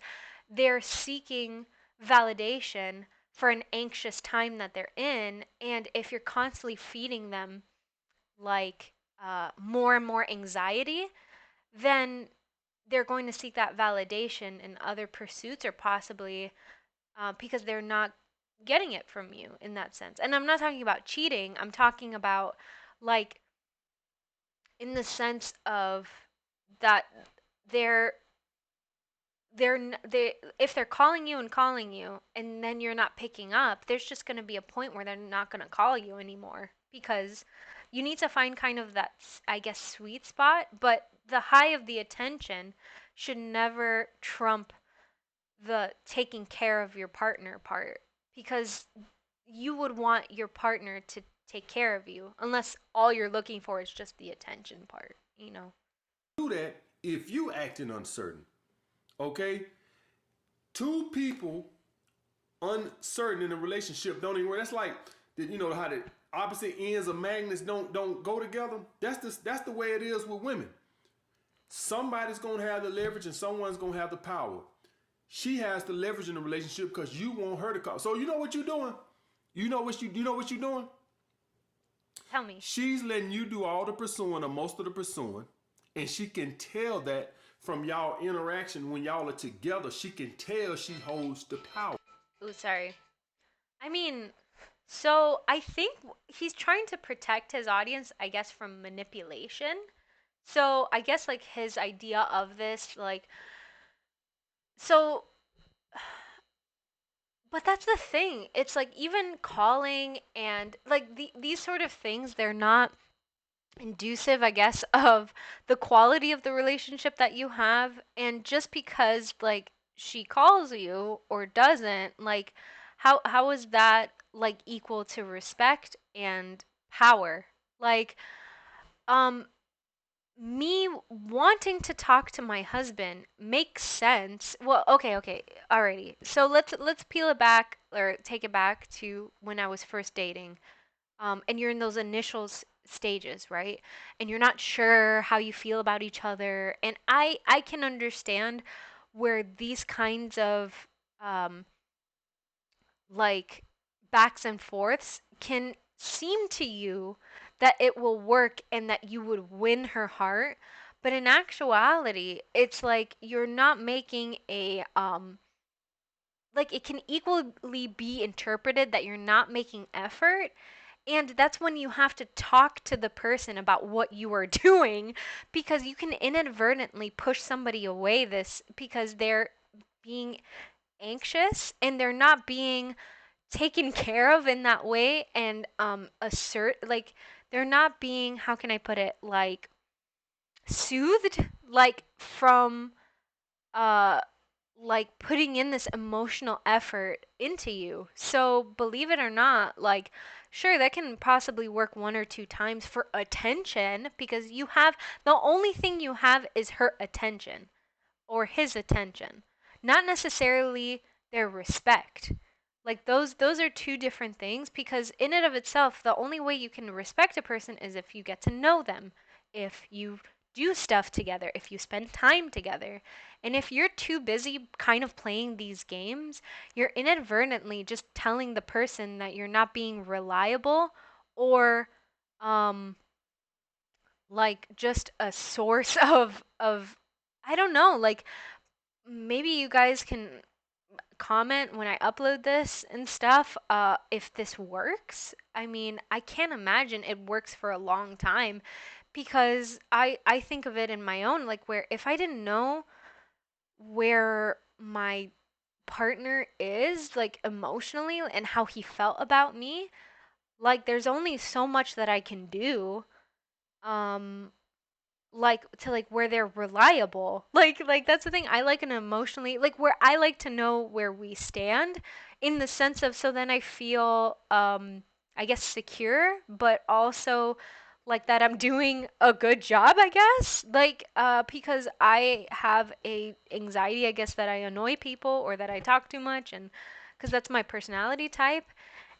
they're seeking validation for an anxious time that they're in. And if you're constantly feeding them like more and more anxiety, then they're going to seek that validation in other pursuits or possibly because they're not getting it from you in that sense. And I'm not talking about cheating, I'm talking about like in the sense of that they're they if they're calling you and then you're not picking up, there's just going to be a point where they're not going to call you anymore because you need to find kind of that I guess sweet spot, but the high of the attention should never trump the taking care of your partner part because you would want your partner to take care of you unless all you're looking for is just the attention part. Do that if you acting uncertain. Okay, two people uncertain in a relationship don't even work. That's like how the opposite ends of magnets don't go together. That's the way it is with women. Somebody's gonna have the leverage and someone's gonna have the power. She has the leverage in the relationship because you want her to call. So you know what you're doing. You know what you're doing. Tell me. She's letting you do all the pursuing or most of the pursuing, and she can tell that from y'all interaction when y'all are together, she can tell she holds the power. Ooh, sorry. I mean, so I think he's trying to protect his audience, I guess, from manipulation. So I guess like his idea of this, like, so, but that's the thing. It's like even calling and like these sort of things, they're not inducive, I guess, of the quality of the relationship that you have. And just because like she calls you or doesn't, like how is that like equal to respect and power? Like um me wanting to talk to my husband makes sense. Well, okay, alrighty. So let's peel it back or take it back to when I was first dating, and you're in those initial stages, right? And you're not sure how you feel about each other. And I can understand where these kinds of um, like backs and forths can seem to you that it will work and that you would win her heart. But in actuality, it's like you're not making a like it can equally be interpreted that you're not making effort, and that's when you have to talk to the person about what you are doing, because you can inadvertently push somebody away this because they're being anxious and they're not being taken care of in that way, and assert like they're not being, how can I put it, like soothed, like from uh like putting in this emotional effort into you. So believe it or not, like sure that can possibly work one or two times for attention, because you have the only thing you have is her attention or his attention, not necessarily their respect. Like those are two different things, because in and of itself, the only way you can respect a person is if you get to know them, if you do stuff together, if you spend time together. And if you're too busy kind of playing these games, you're inadvertently just telling the person that you're not being reliable, or um like just a source of I don't know, like maybe you guys can comment when I upload this and stuff, if this works. I mean, I can't imagine it works for a long time, because I think of it in my own, like where if I didn't know where my partner is like emotionally and how he felt about me, like there's only so much that I can do. Um like to like where they're reliable, like that's the thing. I like an emotionally, like where I like to know where we stand, in the sense of, so then I feel I guess secure, but also like that I'm doing a good job, I guess, like because I have a anxiety, I guess, that I annoy people or that I talk too much, and because that's my personality type.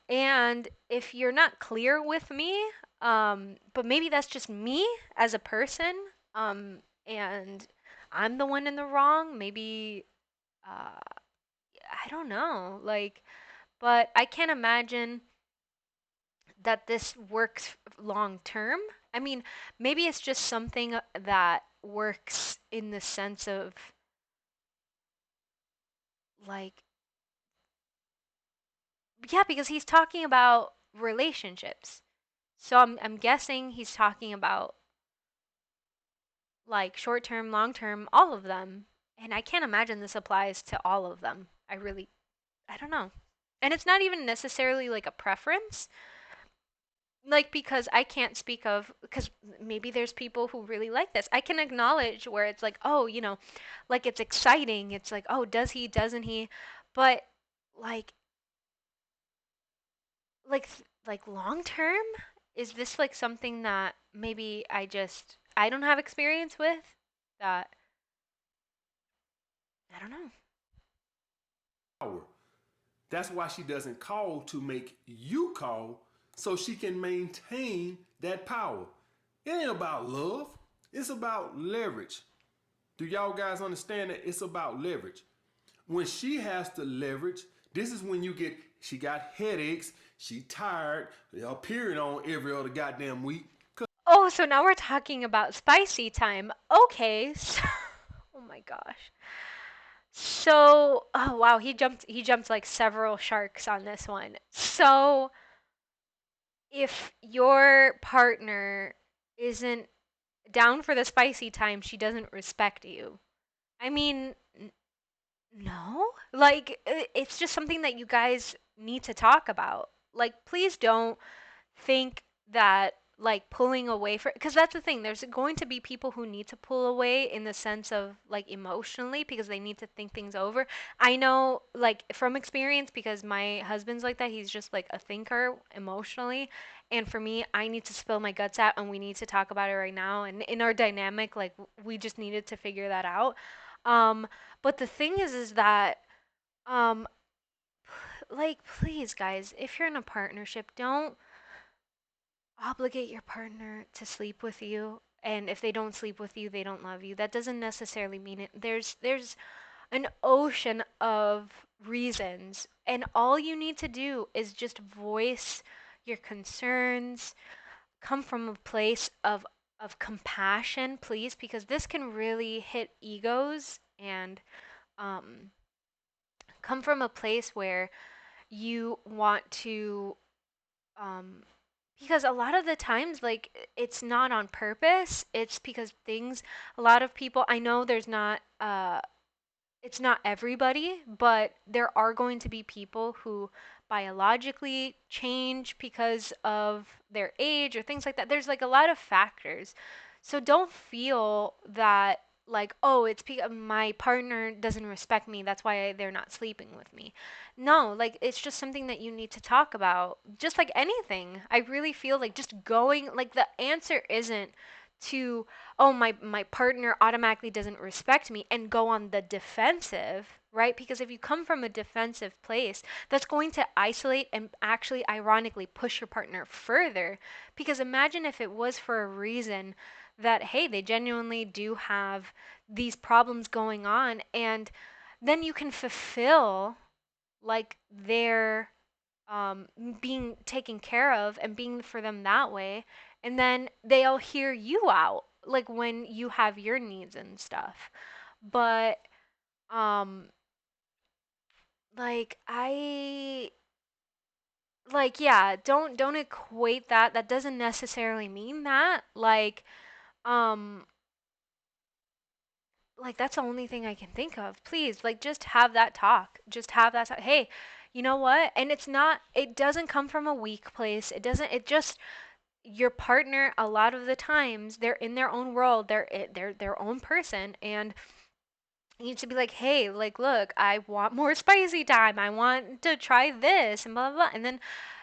And if you're not clear with me, but maybe that's just me as a person, and I'm the one in the wrong, maybe, uh, I don't know, like, but I can't imagine that this works long term. I mean, maybe it's just something that works in the sense of, like, yeah, because he's talking about relationships. So I'm guessing he's talking about like short term, long term, all of them. And I can't imagine this applies to all of them. I don't know. And it's not even necessarily like a preference. Like, because I can't speak of, because maybe there's people who really like this. I can acknowledge where it's like, oh, like it's exciting. It's like, oh, does he, doesn't he? But like, like long term, is this like something that maybe I don't have experience with, that I don't know. That's why she doesn't call to make you call, so she can maintain that power. It ain't about love, it's about leverage. Do y'all guys understand that it's about leverage? When she has to leverage, this is when you get, she got headaches, she tired, they're appearing on every other goddamn week. Oh, so now we're talking about spicy time. Okay. So, Oh my gosh. So, oh wow, he jumped like several sharks on this one. So, if your partner isn't down for the spicy time, she doesn't respect you. I mean, no. Like it's just something that you guys need to talk about. Like please don't think that like pulling away for because that's the thing there's going to be people who need to pull away in the sense of like emotionally because they need to think things over. I know like from experience because my husband's like that. He's just like a thinker emotionally, and for me I need to spill my guts out and we need to talk about it right now, and in our dynamic like we just needed to figure that out. um but the thing is that um like please guys, if you're in a partnership, don't obligate your partner to sleep with you, and if they don't sleep with you they don't love you. That doesn't necessarily mean it. There's an ocean of reasons, and all you need to do is just voice your concerns, come from a place of compassion, please, because this can really hit egos, and um come from a place where you want to um because a lot of the times like it's not on purpose, it's because things, a lot of people, I know there's not it's not everybody, but there are going to be people who biologically change because of their age or things like that. There's like a lot of factors. So don't feel that like, oh, it's because my partner doesn't respect me. That's why they're not sleeping with me. No, like it's just something that you need to talk about. Just like anything. I really feel like just going, like the answer isn't to, oh, my partner automatically doesn't respect me and go on the defensive, right? Because if you come from a defensive place, that's going to isolate and actually ironically push your partner further. Because imagine if it was for a reason that hey, they genuinely do have these problems going on, and then you can fulfill like their being taken care of and being for them that way, and then they'll hear you out like when you have your needs and stuff. But um like I like yeah, don't equate that. That doesn't necessarily mean that um like that's the only thing I can think of. Please, like just have that talk. Just have that talk. Hey, you know what? And it's not, it doesn't come from a weak place. It doesn't, it just, your partner a lot of the times they're in their own world, they're their own person, and you need to be like, hey, like look, I want more spicy time, I want to try this and blah blah blah, and then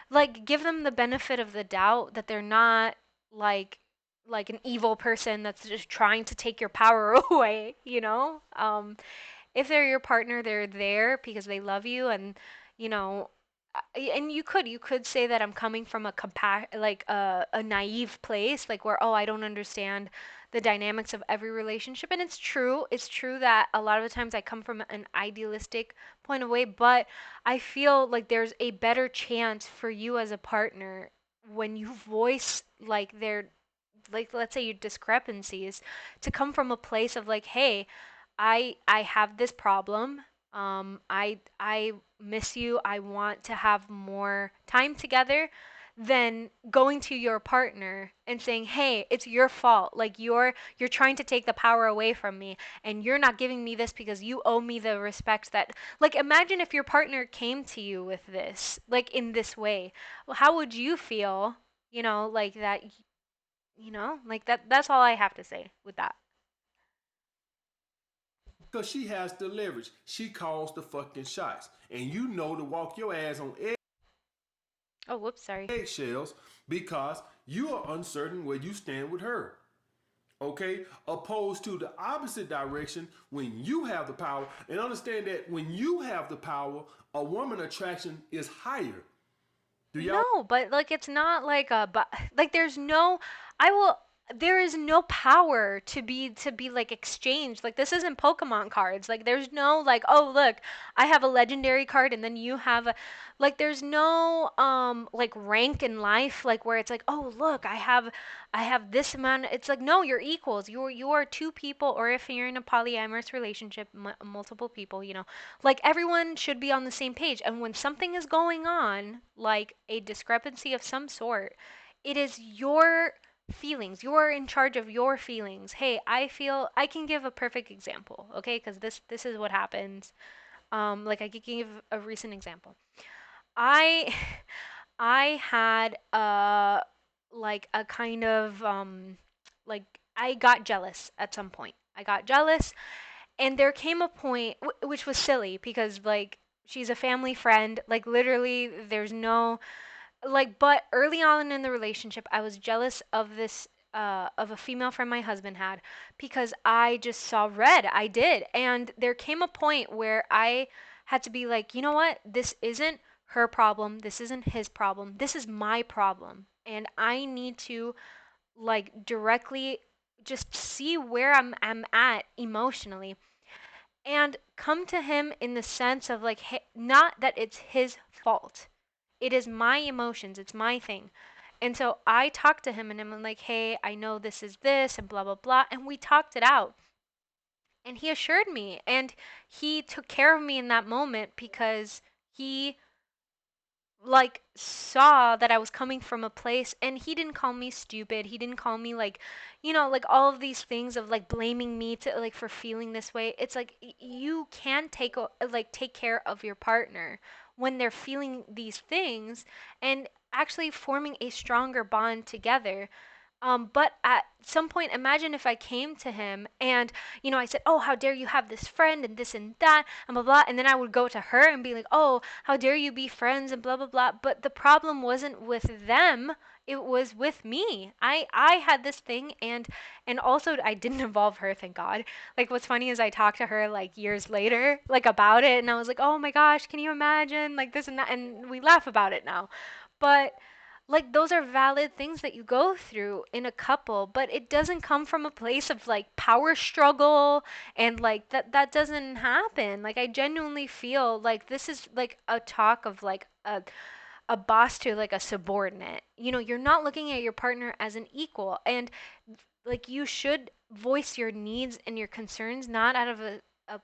like give them the benefit of the doubt that they're not like like an evil person that's just trying to take your power away, you know. If they're your partner, they're there because they love you, and you know, and you could say that I'm coming from a like a naive place, like where oh I don't understand the dynamics of every relationship, and it's true. It's true that a lot of the times I come from an idealistic point of way, but I feel like there's a better chance for you as a partner when you voice like their like let's say your discrepancies to come from a place of like hey, I have this problem. I miss you. I want to have more time together than going to your partner and saying, "Hey, it's your fault. Like you're trying to take the power away from me and you're not giving me this because you owe me the respect that." Like imagine if your partner came to you with this, like in this way. Well, how would you feel? You know, like that, you know? Like that's all I have to say with that. Because she has the leverage. She calls the fucking shots. And you know to walk your ass on Oh, whoops, sorry. eggshells because you are uncertain where you stand with her. Okay? Opposed to the opposite direction when you have the power. And understand that when you have the power, a woman attraction is higher. Do y'all? No, but like it's not like a but like there's no I will there is no power to be like exchanged. Like this isn't Pokemon cards. Like there's no like, oh look, I have a legendary card and then you have a, like there's no like rank in life like where it's like, oh look, I have this amount. It's like no, you're equals. You are two people, or if you're in a polyamorous relationship, multiple people, like everyone should be on the same page. And when something is going on, like a discrepancy of some sort, it is your feelings. You're in charge of your feelings. Hey, I can give a perfect example, okay? Because this is what happens. Like I could give a recent example. I I had like a kind of like I got jealous at some point. I got jealous, and there came a point which was silly because like she's a family friend. Like literally, there's no like, but early on in the relationship I was jealous of this of a female friend my husband had because I just saw red. I did. And there came a point where I had to be like, you know what, this isn't her problem, this isn't his problem, this is my problem, and I need to like directly just see where I'm at emotionally and come to him in the sense of like, hey, not that it's his fault. It is my emotions, it's my thing. And so I talked to him and I'm like, hey, I know this is this and blah, blah, blah. And we talked it out. And he assured me and he took care of me in that moment because he like saw that I was coming from a place, and he didn't call me stupid. He didn't call me like, like all of these things of like blaming me to like for feeling this way. It's like you can like take care of your partner when they're feeling these things and actually forming a stronger bond together. But at some point, imagine if I came to him and, I said, oh, how dare you have this friend and this and that and blah, blah. And then I would go to her and be like, oh, how dare you be friends and blah, blah, blah. But the problem wasn't with them. It was with me. I had this thing, and also I didn't involve her, thank God. Like what's funny is I talked to her like years later, like about it, and I was like, oh my gosh, can you imagine? Like this and that, and we laugh about it now. But like those are valid things that you go through in a couple, but it doesn't come from a place of like power struggle, and like that doesn't happen. Like I genuinely feel like this is like a talk of like a boss to like a subordinate. You're not looking at your partner as an equal, and like you should voice your needs and your concerns not out of a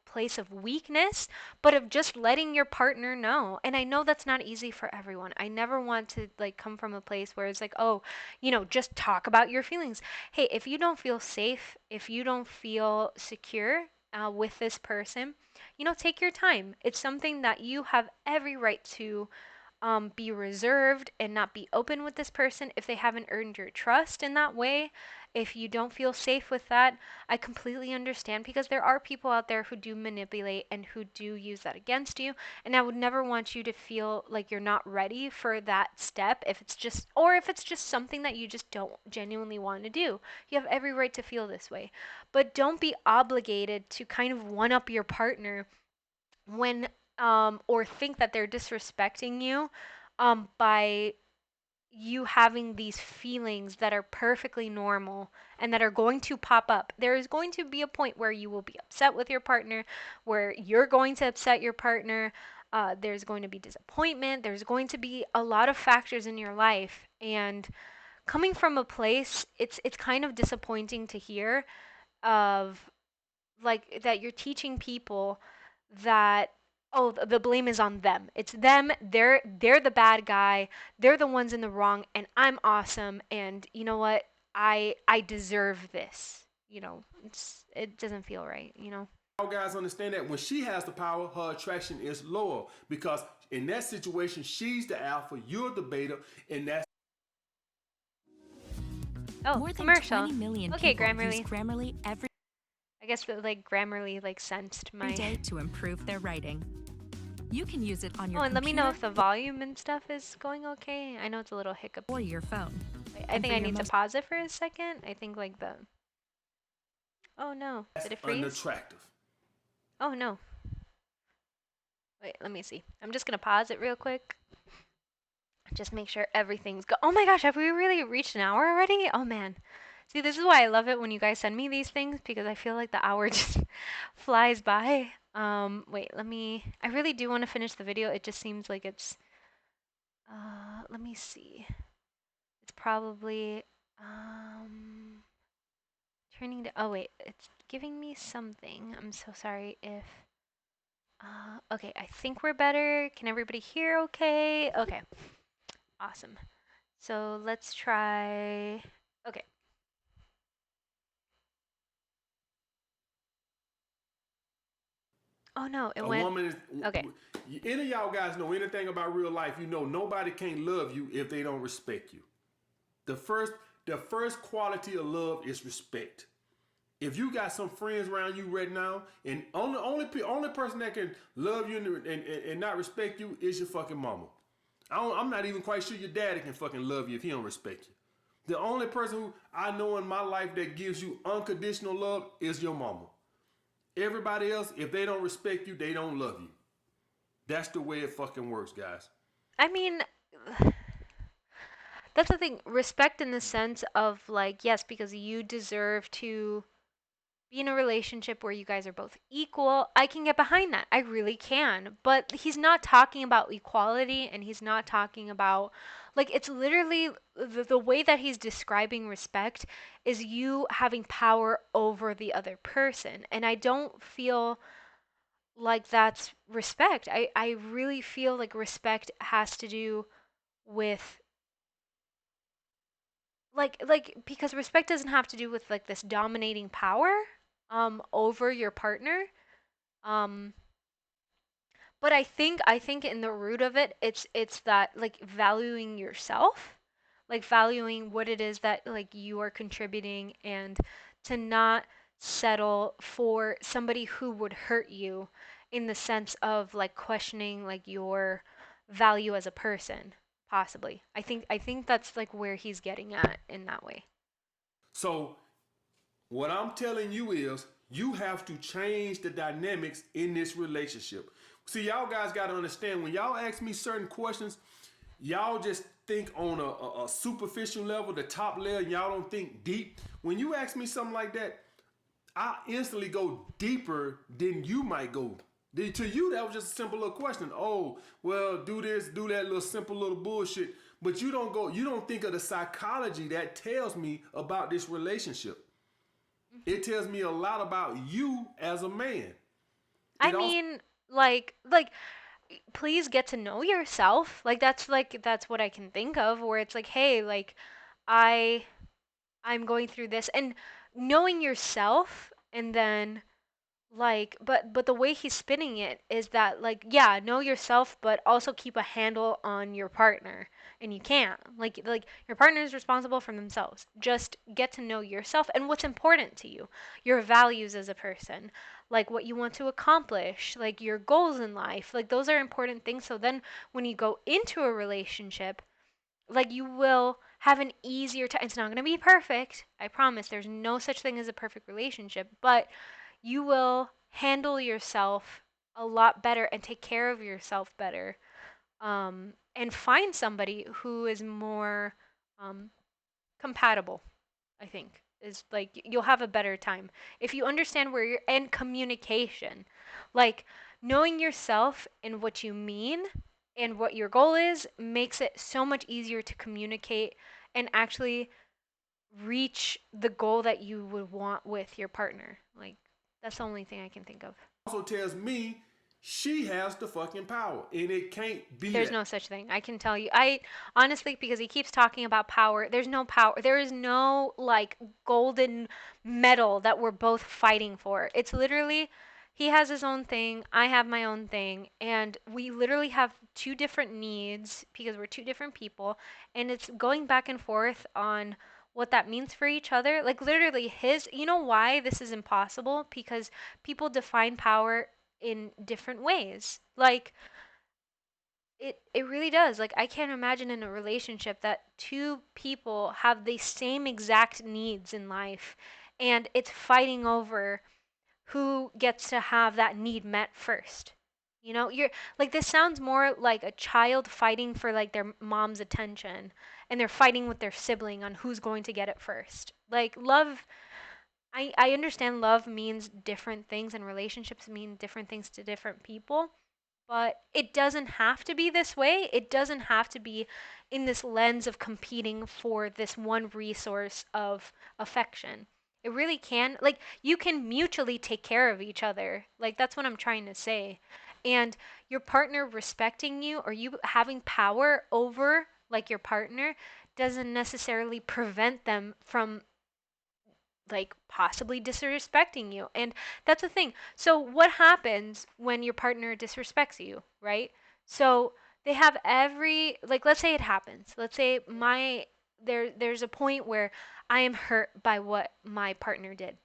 place of weakness, but of just letting your partner know. And I know that's not easy for everyone. I never want to like come from a place where it's like, oh, just talk about your feelings. Hey, if you don't feel safe, if you don't feel secure with this person, take your time. It's something that you have every right to be reserved and not be open with this person if they haven't earned your trust in that way. If you don't feel safe with that, I completely understand because there are people out there who do manipulate and who do use that against you. And I would never want you to feel like you're not ready for that step if it's just, or if it's just something that you just don't genuinely want to do. You have every right to feel this way. But don't be obligated to kind of one up your partner when or think that they're disrespecting you by you having these feelings that are perfectly normal and that are going to pop up. There is going to be a point where you will be upset with your partner, where you're going to upset your partner. There's going to be disappointment. There's going to be a lot of factors in your life. And coming from a place, it's kind of disappointing to hear of like that you're teaching people that, oh, the blame is on them. It's them. They're the bad guy. They're the ones in the wrong, and I'm awesome. And you know what? I deserve this. It doesn't feel right. All guys understand that when she has the power, her attraction is lower because in that situation, she's the alpha, you're the beta, and that's Oh, More than commercial. 20 million Okay, people use Grammarly. Grammarly every I guess that like Grammarly like sensed my. day to improve their writing. You can use it on Oh, your and let me know computer if the volume and stuff is going okay. I know it's a little or hiccupy. your phone. Wait, I And think for I your need to most pause it for a second. I think like the. Oh no, did it freeze? unattractive. Oh no. Wait, let me see. I'm just gonna pause it real quick. Just make sure everything's go. Oh my gosh, have we really reached an hour already? Oh man. See, this is why I love it when you guys send me these things because I feel like the hour just flies by. Wait, I really do want to finish the video. It just seems like let me see. It's probably, um, turning to, oh wait, it's giving me something. I'm so sorry if, okay, I think we're better. Can everybody hear okay? Okay, awesome. So let's try, okay. Oh no, it A went, woman is. okay. Any of y'all guys know anything about real life? You know nobody can love you if they don't respect you. The first, the first quality of love is respect. If you got some friends around you right now, and only person that can love you and not respect you is your fucking mama. I'm not even quite sure your daddy can fucking love you if he don't respect you. The only person who I know in my life that gives you unconditional love is your mama. Everybody else, if they don't respect you, they don't love you. That's the way it fucking works, guys. I mean, that's the thing. Respect in the sense of like, yes, because you deserve to be in a relationship where you guys are both equal. I can get behind that. I really can. But he's not talking about equality and he's not talking about, like, it's literally the way that he's describing respect is you having power over the other person. And I don't feel like that's respect. I really feel like respect has to do with because respect doesn't have to do with like this dominating power over your partner. Um, but I think in the root of it, it's that like valuing yourself, like valuing what it is that like you are contributing, and to not settle for somebody who would hurt you in the sense of like questioning like your value as a person, possibly. I think that's like where he's getting at in that way. So what I'm telling you is you have to change the dynamics in this relationship. See, y'all guys got to understand when y'all ask me certain questions, y'all just think on a superficial level, the top layer, and y'all don't think deep. When you ask me something like that, I instantly go deeper than you might go. To you, that was just a simple little question. Oh, well, do this, do that little simple little bullshit. But you don't think of the psychology that tells me about this relationship. It tells me a lot about you as a man. I It also mean, please get to know yourself. That's what I can think of where it's like, hey, like I I'm going through this and knowing yourself and then but the way he's spinning it is that like yeah, know yourself but also keep a handle on your partner. And you can't. Like your partner is responsible for themselves. Just get to know yourself and what's important to you. Your values as a person, like what you want to accomplish, like your goals in life. Like those are important things so then when you go into a relationship, like you will have an easier time. It's not going to be perfect. I promise. There's no such thing as a perfect relationship, but you will handle yourself a lot better and take care of yourself better. And find somebody who is more um, compatible, I think. Is like you'll have a better time if you understand where you're and communication, like knowing yourself and what you mean and what your goal is makes it so much easier to communicate and actually reach the goal that you would want with your partner. Like that's the only thing I can think of. tells me she has the fucking power, and it can't be There's that. no such thing. I can tell you. I honestly, because he keeps talking about power, there's no power. There is no like golden medal that we're both fighting for. It's literally he has his own thing, I have my own thing, and we literally have two different needs because we're two different people, and it's going back and forth on what that means for each other. Like literally you know why this is impossible? Because people define power in different ways. Like it really does. Like I can't imagine in a relationship that two people have the same exact needs in life and it's fighting over who gets to have that need met first. You know, you're like this sounds more like a child fighting for like their mom's attention and they're fighting with their sibling on who's going to get it first. Like love I understand love means different things and relationships mean different things to different people, but it doesn't have to be this way. It doesn't have to be in this lens of competing for this one resource of affection. It really can. Like, you can mutually take care of each other. Like, that's what I'm trying to say. And your partner respecting you or you having power over, like, your partner doesn't necessarily prevent them from like possibly disrespecting you. And that's the thing. So what happens when your partner disrespects you, right? So they have every like let's say it happens. Let's say there's a point where I am hurt by what my partner did.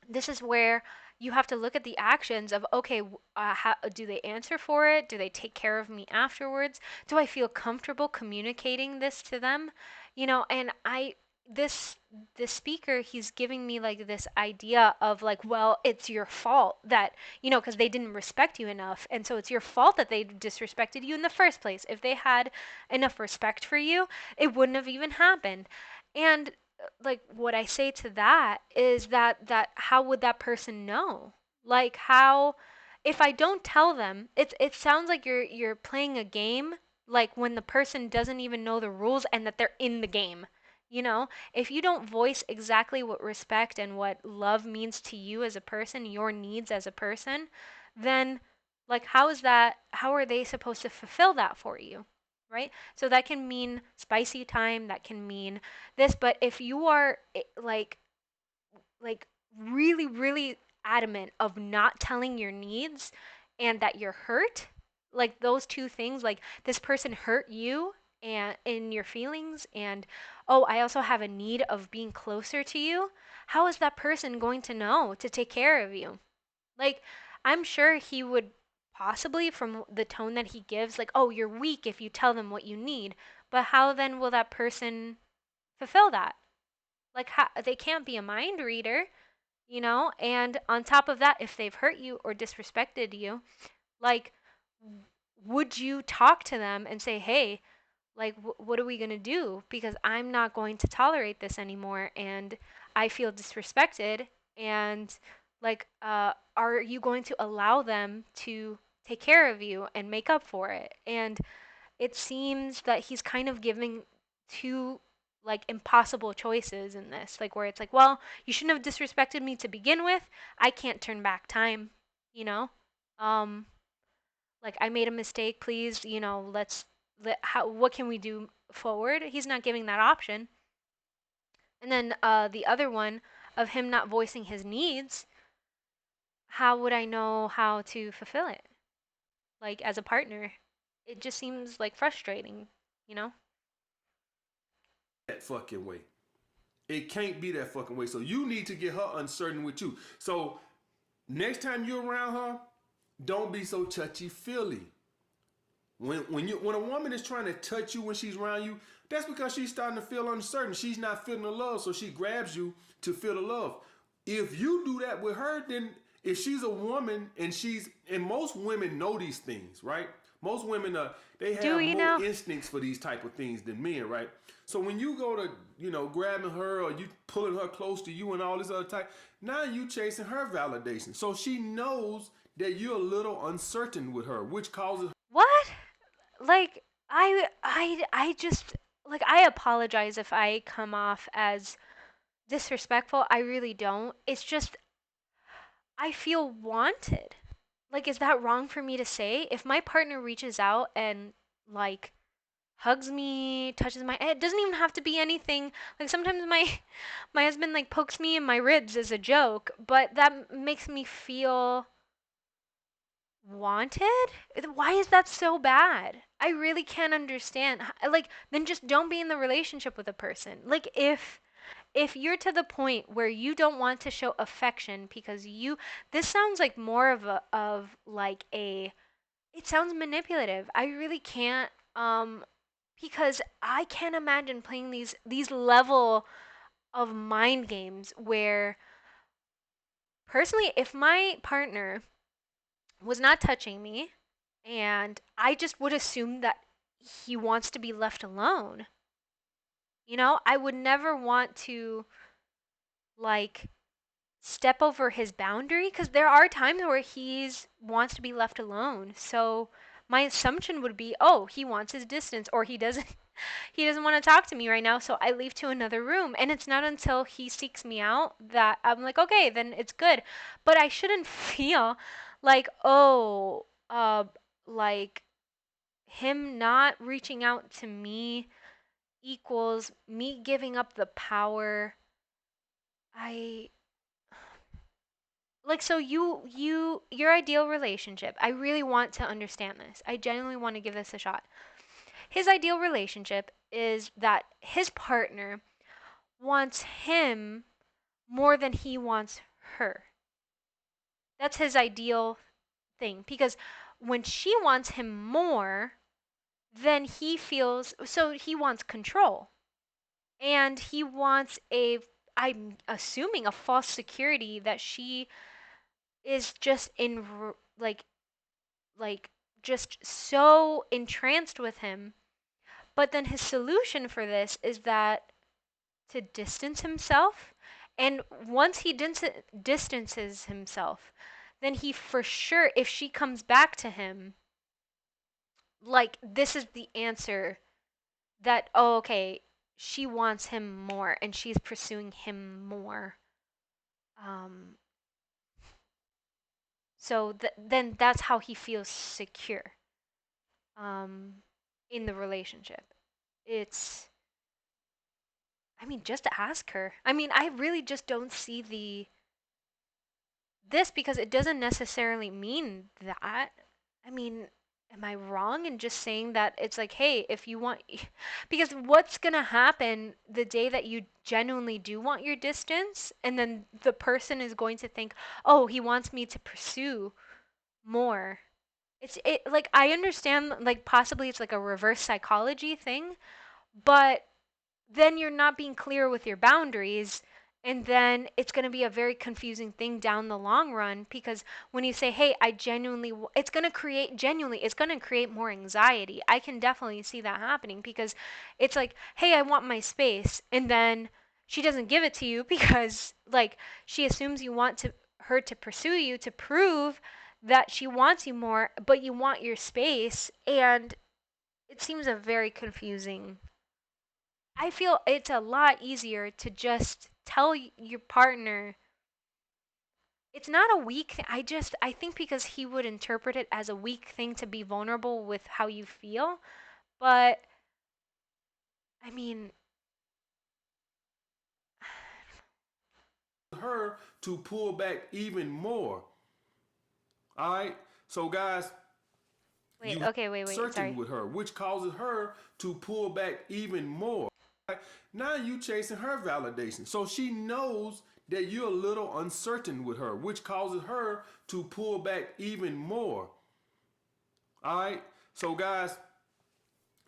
This is where you have to look at the actions of okay, how, do they answer for it? Do they take care of me afterwards? Do I feel comfortable communicating this to them? You know, and I this this speaker, he's giving me like this idea of like, well, it's your fault that, you know, because they didn't respect you enough, and so it's your fault that they disrespected you in the first place. If they had enough respect for you, it wouldn't have even happened. And like what I say to that is that how would that person know? Like how if I don't tell them, it sounds like you're playing a game like when the person doesn't even know the rules and that they're in the game. You know, if you don't voice exactly what respect and what love means to you as a person, your needs as a person, then like how are they supposed to fulfill that for you? Right? So that can mean spicy time, that can mean this, but if you are like really really adamant of not telling your needs and that you're hurt, like those two things, like this person hurt you and in your feelings and oh, I also have a need of being closer to you, how is that person going to know to take care of you? Like, I'm sure he would possibly, from the tone that he gives, like, oh, you're weak if you tell them what you need. But how then will that person fulfill that? Like, how, they can't be a mind reader, you know? And on top of that, if they've hurt you or disrespected you, like, would you talk to them and say, hey, like, what are we going to do? Because I'm not going to tolerate this anymore and I feel disrespected. And, like, are you going to allow them to take care of you and make up for it? And it seems that he's kind of giving two, like, impossible choices in this, like, where it's like, well, you shouldn't have disrespected me to begin with. I can't turn back time, you know? Um, like I made a mistake, please, you know, how what can we do forward? He's not giving that option. And then the other one of him not voicing his needs, how would I know how to fulfill it? Like as a partner, it just seems like frustrating, you know? That fucking way. It can't be that fucking way. So you need to get her uncertain with you. So next time you're around her, don't be so touchy feely. When a woman is trying to touch you when she's around you, that's because she's starting to feel uncertain. She's not feeling the love, so she grabs you to feel the love. If you do that with her, then if she's a woman and most women know these things, right? Most women they Do have you more know? instincts for these type of things than men, right? So when you go to, grabbing her or you pulling her close to you and all this other type, now you chasing her validation. So she knows that you're a little uncertain with her, which causes What? Like I just like I apologize if I come off as disrespectful. I really don't. It's just I feel wanted. Like, is that wrong for me to say? If my partner reaches out and, like, hugs me, touches my, it doesn't even have to be anything. Like, sometimes my husband, like, pokes me in my ribs as a joke, but that makes me feel wanted? Why is that so bad? I really can't understand. Like, then just don't be in the relationship with a person. Like, if you're to the point where you don't want to show affection because you this sounds like more of like a it sounds manipulative. I really can't because I can't imagine playing these level of mind games where personally if my partner was not touching me, and I just would assume that he wants to be left alone. You know, I would never want to like step over his boundary because there are times where he's wants to be left alone. So my assumption would be, oh, he wants his distance or he doesn't want to talk to me right now, so I leave to another room. And it's not until he seeks me out that I'm like, okay, then it's good. But I shouldn't feel like, oh, like him not reaching out to me equals me giving up the power. I like so your ideal relationship. I really want to understand this. I genuinely want to give this a shot. His ideal relationship is that his partner wants him more than he wants her. That's his ideal thing because when she wants him more, then he feels so he wants control. And he wants a I'm assuming a false security that she is just in like just so entranced with him. But then his solution for this is that to distance himself. And once he distances himself, then he for sure, if she comes back to him, like this is the answer that, oh, okay, she wants him more and she's pursuing him more. Um, so then that's how he feels secure um, in the relationship. It's, I mean, just ask her. I mean, I really just don't see this because it doesn't necessarily mean that. I mean, am I wrong in just saying that it's like, hey, if you want, because what's gonna happen the day that you genuinely do want your distance, and then the person is going to think, oh, he wants me to pursue more. It like I understand like possibly it's like a reverse psychology thing, but then you're not being clear with your boundaries, and then it's going to be a very confusing thing down the long run because when you say, hey, I genuinely it's going to create genuinely it's going to create more anxiety. I can definitely see that happening because it's like, hey, I want my space, and then she doesn't give it to you because like she assumes you want to her to pursue you to prove that she wants you more, but you want your space, and it seems a very confusing. I feel it's a lot easier to just tell your partner. It's not a weak thing. I think because he would interpret it as a weak thing to be vulnerable with how you feel. But I mean, Her to pull back even more. All right. So guys, wait, you okay, wait, certain sorry. with her, which causes her to pull back even more. Right? Now you chasing her validation. So she knows that you're a little uncertain with her, which causes her to pull back even more. All right. So guys,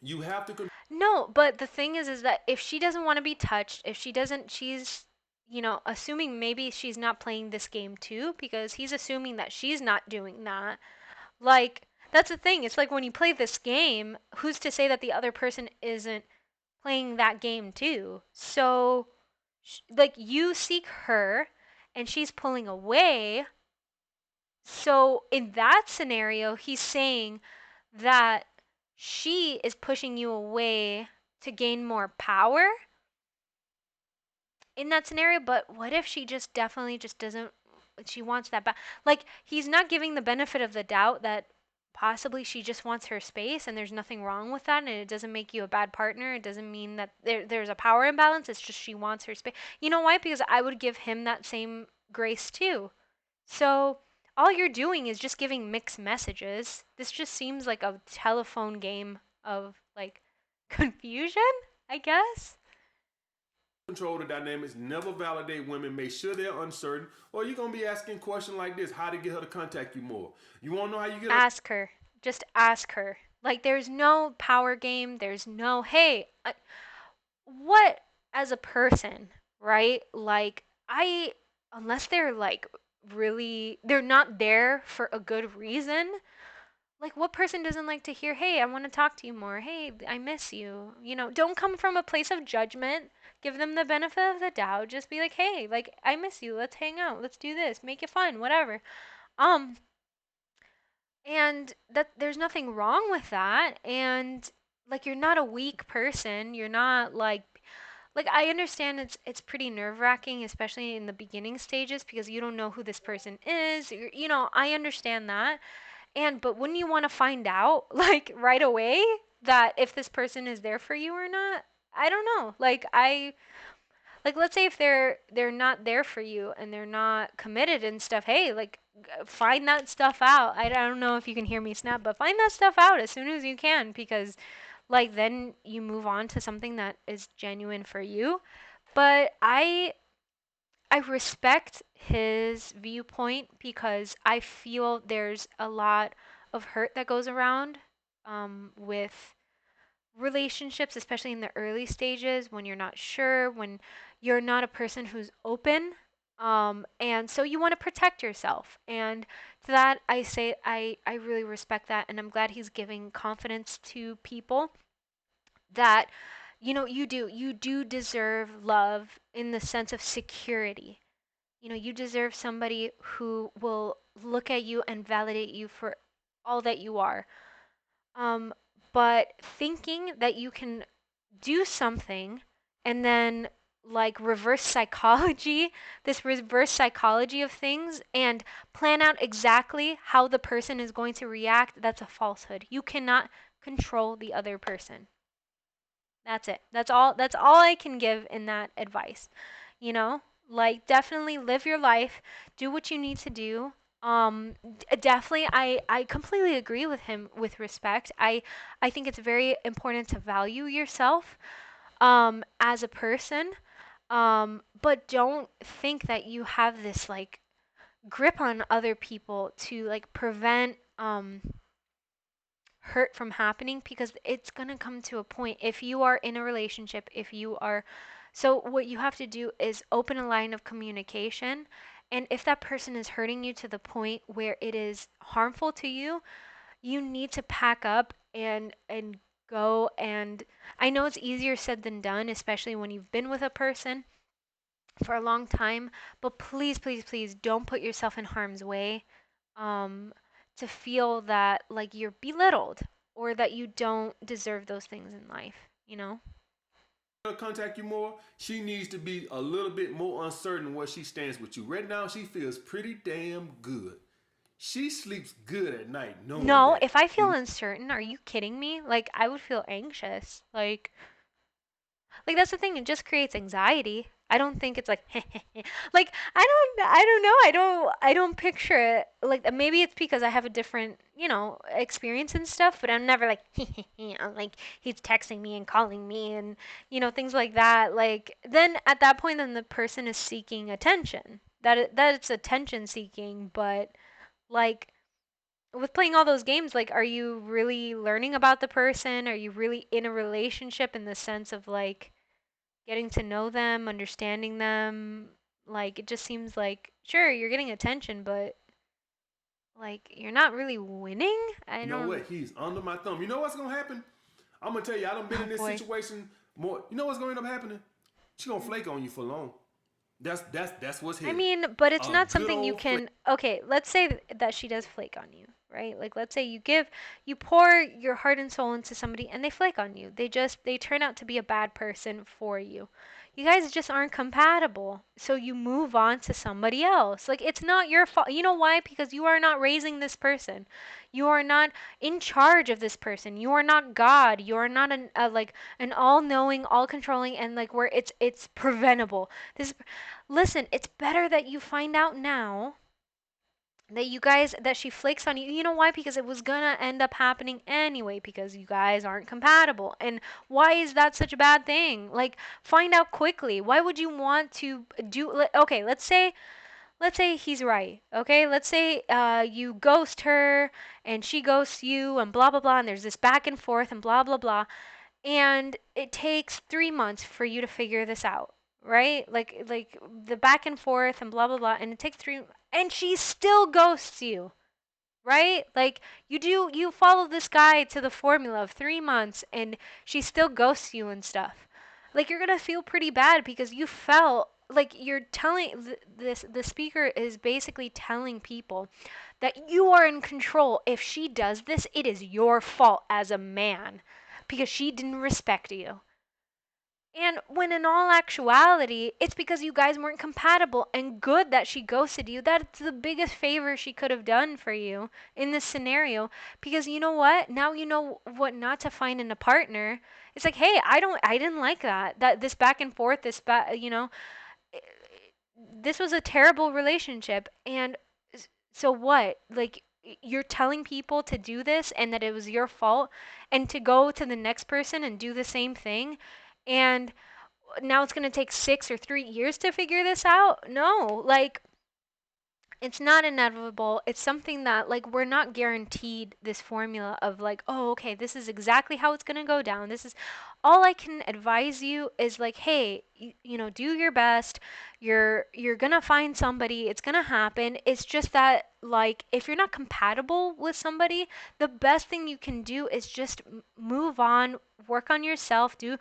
you have to No, but the thing is that if she doesn't want to be touched, if she doesn't, she's, assuming maybe she's not playing this game too, because he's assuming that she's not doing that. Like, that's the thing. It's like when you play this game, who's to say that the other person isn't playing that game too? So, like, you seek her and she's pulling away. So, in that scenario, he's saying that she is pushing you away to gain more power in that scenario. But what if she just definitely just doesn't, she wants that back? Like, he's not giving the benefit of the doubt that possibly she just wants her space and there's nothing wrong with that, and it doesn't make you a bad partner. It doesn't mean that there's a power imbalance. It's just she wants her space. You know why? Because I would give him that same grace too. So all you're doing is just giving mixed messages. This just seems like a telephone game of like confusion, I guess. control the dynamics, never validate women, make sure they're uncertain, or you're gonna be asking questions like this: how to get her to contact you more. You wanna know how you get her? Ask her. Just ask her. Like there's no power game. There's no, hey, what as a person, right? Like I unless they're like really, they're not there for a good reason. Like, what person doesn't like to hear, hey, I want to talk to you more. Hey, I miss you. You know, don't come from a place of judgment. Give them the benefit of the doubt. Just be like, hey, like, I miss you. Let's hang out. Let's do this. Make it fun. Whatever. Um, and that there's nothing wrong with that. And like, you're not a weak person. You're not like I understand it's pretty nerve-wracking, especially in the beginning stages because you don't know who this person is. You know, I understand that. And but wouldn't you want to find out like right away that if this person is there for you or not? I don't know. Like let's say if they're not there for you and they're not committed and stuff, hey, like find that stuff out. I don't know if you can hear me snap, but find that stuff out as soon as you can because like then you move on to something that is genuine for you. But I respect his viewpoint because I feel there's a lot of hurt that goes around with relationships, especially in the early stages when you're not sure, when you're not a person who's open. And so you want to protect yourself. And to that, I say I really respect that. And I'm glad he's giving confidence to people that, you know, you do deserve love in the sense of security. You know, you deserve somebody who will look at you and validate you for all that you are. Um, but thinking that you can do something and then like reverse psychology of things and plan out exactly how the person is going to react, that's a falsehood. You cannot control the other person. That's it. That's all I can give in that advice. You know? Like definitely live your life, do what you need to do. Definitely I completely agree with him with respect. I think it's very important to value yourself as a person. But don't think that you have this like grip on other people to like prevent hurt from happening because it's going to come to a point if you are in a relationship, if you are so what you have to do is open a line of communication, and if that person is hurting you to the point where it is harmful to you, you need to pack up and go. And I know it's easier said than done, especially when you've been with a person for a long time, but please, please, please don't put yourself in harm's way um, to feel that like you're belittled or that you don't deserve those things in life, you know? Contact you more, she needs to be a little bit more uncertain where she stands with you. Right now, she feels pretty damn good. She sleeps good at night knowing No, that if I feel you uncertain, are you kidding me? Like I would feel anxious. Like that's the thing, it just creates anxiety. I don't think it's like like I don't know. I don't picture it. Like maybe it's because I have a different, you know, experience and stuff, but I'm never like I'm like he's texting me and calling me and you know things like that. Like then at that point then the person is seeking attention. That it's attention seeking, but like with playing all those games, like are you really learning about the person? Are you really in a relationship in the sense of like getting to know them, understanding them? Like it just seems like sure you're getting attention, but like you're not really winning. I know don't. what, he's under my thumb. You know what's gonna happen? I'm gonna tell you, I done been Oh in this boy. situation more. You know what's gonna end up happening? She gonna flake on you for long. That's what's I headed. mean, but it's A not good something you old flake. can. Okay, let's say that she does flake on you, right? Like, let's say you pour your heart and soul into somebody and they flake on you. They turn out to be a bad person for you. You guys just aren't compatible. So you move on to somebody else. Like, it's not your fault. You know why? Because you are not raising this person. You are not in charge of this person. You are not God. You are not like an all-knowing, all-controlling, and like where it's preventable. This Listen, it's better that you find out now that you guys that she flakes on you. You know why? Because it was gonna end up happening anyway because you guys aren't compatible. And why is that such a bad thing? Like find out quickly. Why would you want to do okay, let's say he's right. Okay? Let's say you ghost her and she ghosts you and blah blah blah and there's this back and forth and blah blah blah and it takes 3 months for you to figure this out, right? Like the back and forth and blah blah blah, and it takes three, and she still ghosts you, right? Like you follow this guy to the formula of 3 months, and she still ghosts you and stuff. Like you're gonna feel pretty bad because you felt like you're telling this. The speaker is basically telling people that you are in control. If she does this, it is your fault as a man because she didn't respect you. And when in all actuality, it's because you guys weren't compatible, and good that she ghosted you. That's the biggest favor she could have done for you in this scenario. Because you know what? Now you know what not to find in a partner. It's like, hey, I didn't like that. This back and forth, this was a terrible relationship. And so what? Like, you're telling people to do this and that it was your fault, and to go to the next person and do the same thing. And now it's going to take 6 or 3 years to figure this out. No, like it's not inevitable. It's something that like we're not guaranteed this formula of like, oh, okay, this is exactly how it's going to go down. This is all I can advise you is like, hey, do your best. You're going to find somebody. It's going to happen. It's just that like if you're not compatible with somebody, the best thing you can do is just move on, work on yourself, do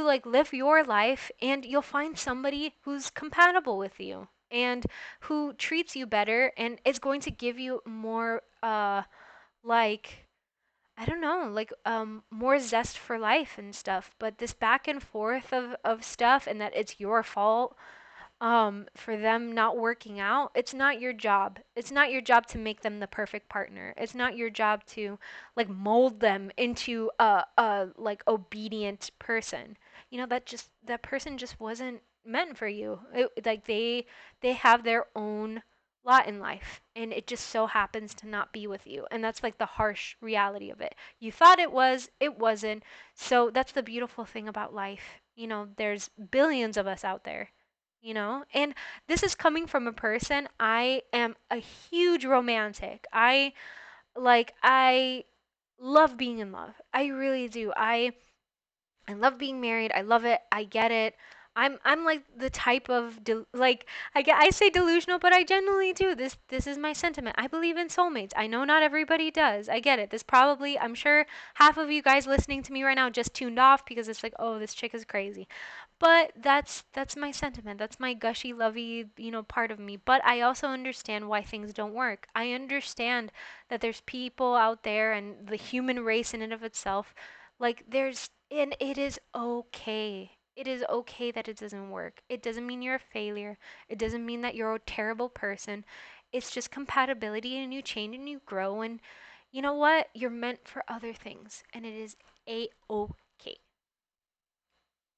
like live your life, and you'll find somebody who's compatible with you. And who treats you better and is going to give you more like I don't know, like more zest for life and stuff. But this back and forth of stuff and that it's your fault for them not working out, it's not your job. It's not your job to make them the perfect partner. It's not your job to like mold them into a like obedient person. That person just wasn't meant for you. Like they have their own lot in life, and it just so happens to not be with you. And that's like the harsh reality of it. You thought it wasn't. So that's the beautiful thing about life. There's billions of us out there, and this is coming from a person. I am a huge romantic. I love being in love. I really do. I love being married. I love it. I get it. I'm like the type of like I say delusional, but I genuinely do. This is my sentiment. I believe in soulmates. I know not everybody does. I get it. This probably, I'm sure half of you guys listening to me right now just tuned off because it's like, oh, this chick is crazy. But that's my sentiment. That's my gushy, lovey, part of me. But I also understand why things don't work. I understand that there's people out there and the human race in and of itself, like and it is okay. It is okay that it doesn't work. It doesn't mean you're a failure. It doesn't mean that you're a terrible person. It's just compatibility, and you change and you grow, and you know what? You're meant for other things, and it is a-okay.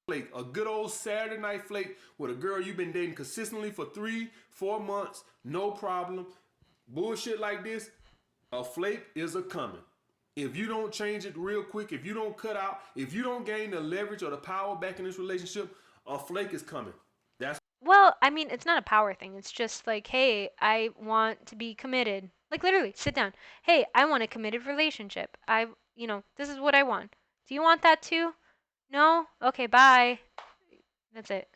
Flake, a good old Saturday night flake with a girl you've been dating consistently for 3, 4 months, no problem. Bullshit like this, a flake is a coming. If you don't change it real quick, if you don't cut out, if you don't gain the leverage or the power back in this relationship, a flake is coming. That's Well, I mean, it's not a power thing. It's just like, hey, I want to be committed. Like literally, sit down. Hey, I want a committed relationship. This is what I want. Do you want that too? No? Okay, bye. That's it.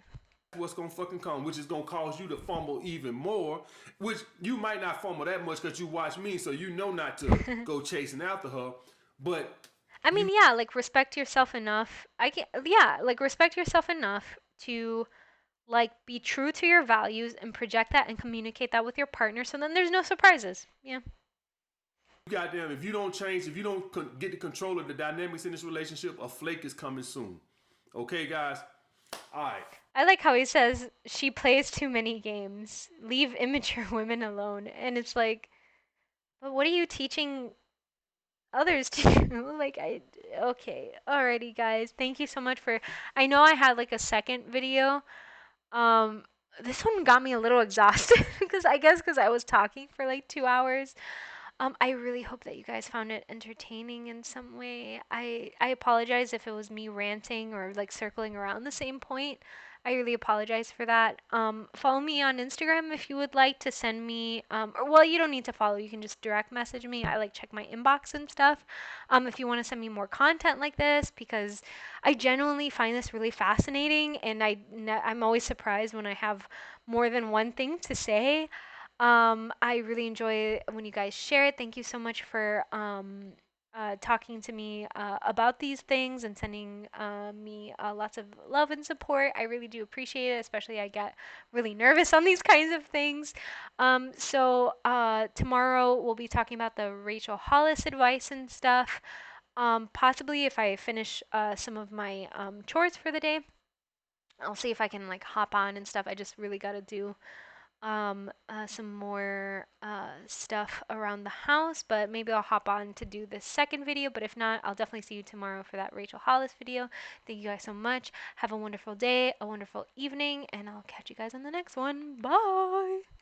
what's gonna fucking come, which is gonna cause you to fumble even more. Which you might not fumble that much because you watch me, so you know not to go chasing after her. But I mean, you yeah, like respect yourself enough. Yeah, like respect yourself enough to like be true to your values and project that and communicate that with your partner so then there's no surprises. Yeah. goddamn, if you don't change, if you don't get the control of the dynamics in this relationship, a flake is coming soon. Okay, guys. All right. I like how he says she plays too many games. Leave immature women alone. And it's like, but what are you teaching others to do? Okay. Alrighty, guys. Thank you so much for. I know I had like a second video. Um, this one got me a little exhausted because I guess because I was talking for like 2 hours. I really hope that you guys found it entertaining in some way. I apologize if it was me ranting or like circling around the same point. I really apologize for that. Follow me on Instagram if you would like to send me, or well, you don't need to follow. You can just direct message me. I like check my inbox and stuff. If you want to send me more content like this, because I genuinely find this really fascinating, and I'm always surprised when I have more than one thing to say. I really enjoy when you guys share it. Thank you so much for talking to me about these things and sending me lots of love and support. I really do appreciate it, especially I get really nervous on these kinds of things. Tomorrow we'll be talking about the Rachel Hollis advice and stuff. Possibly if I finish some of my chores for the day, I'll see if I can like hop on and stuff. I just really got to do some more stuff around the house, but maybe I'll hop on to do this second video. But if not, I'll definitely see you tomorrow for that Rachel Hollis video. Thank you guys so much. Have a wonderful day, a wonderful evening, and I'll catch you guys on the next one. Bye.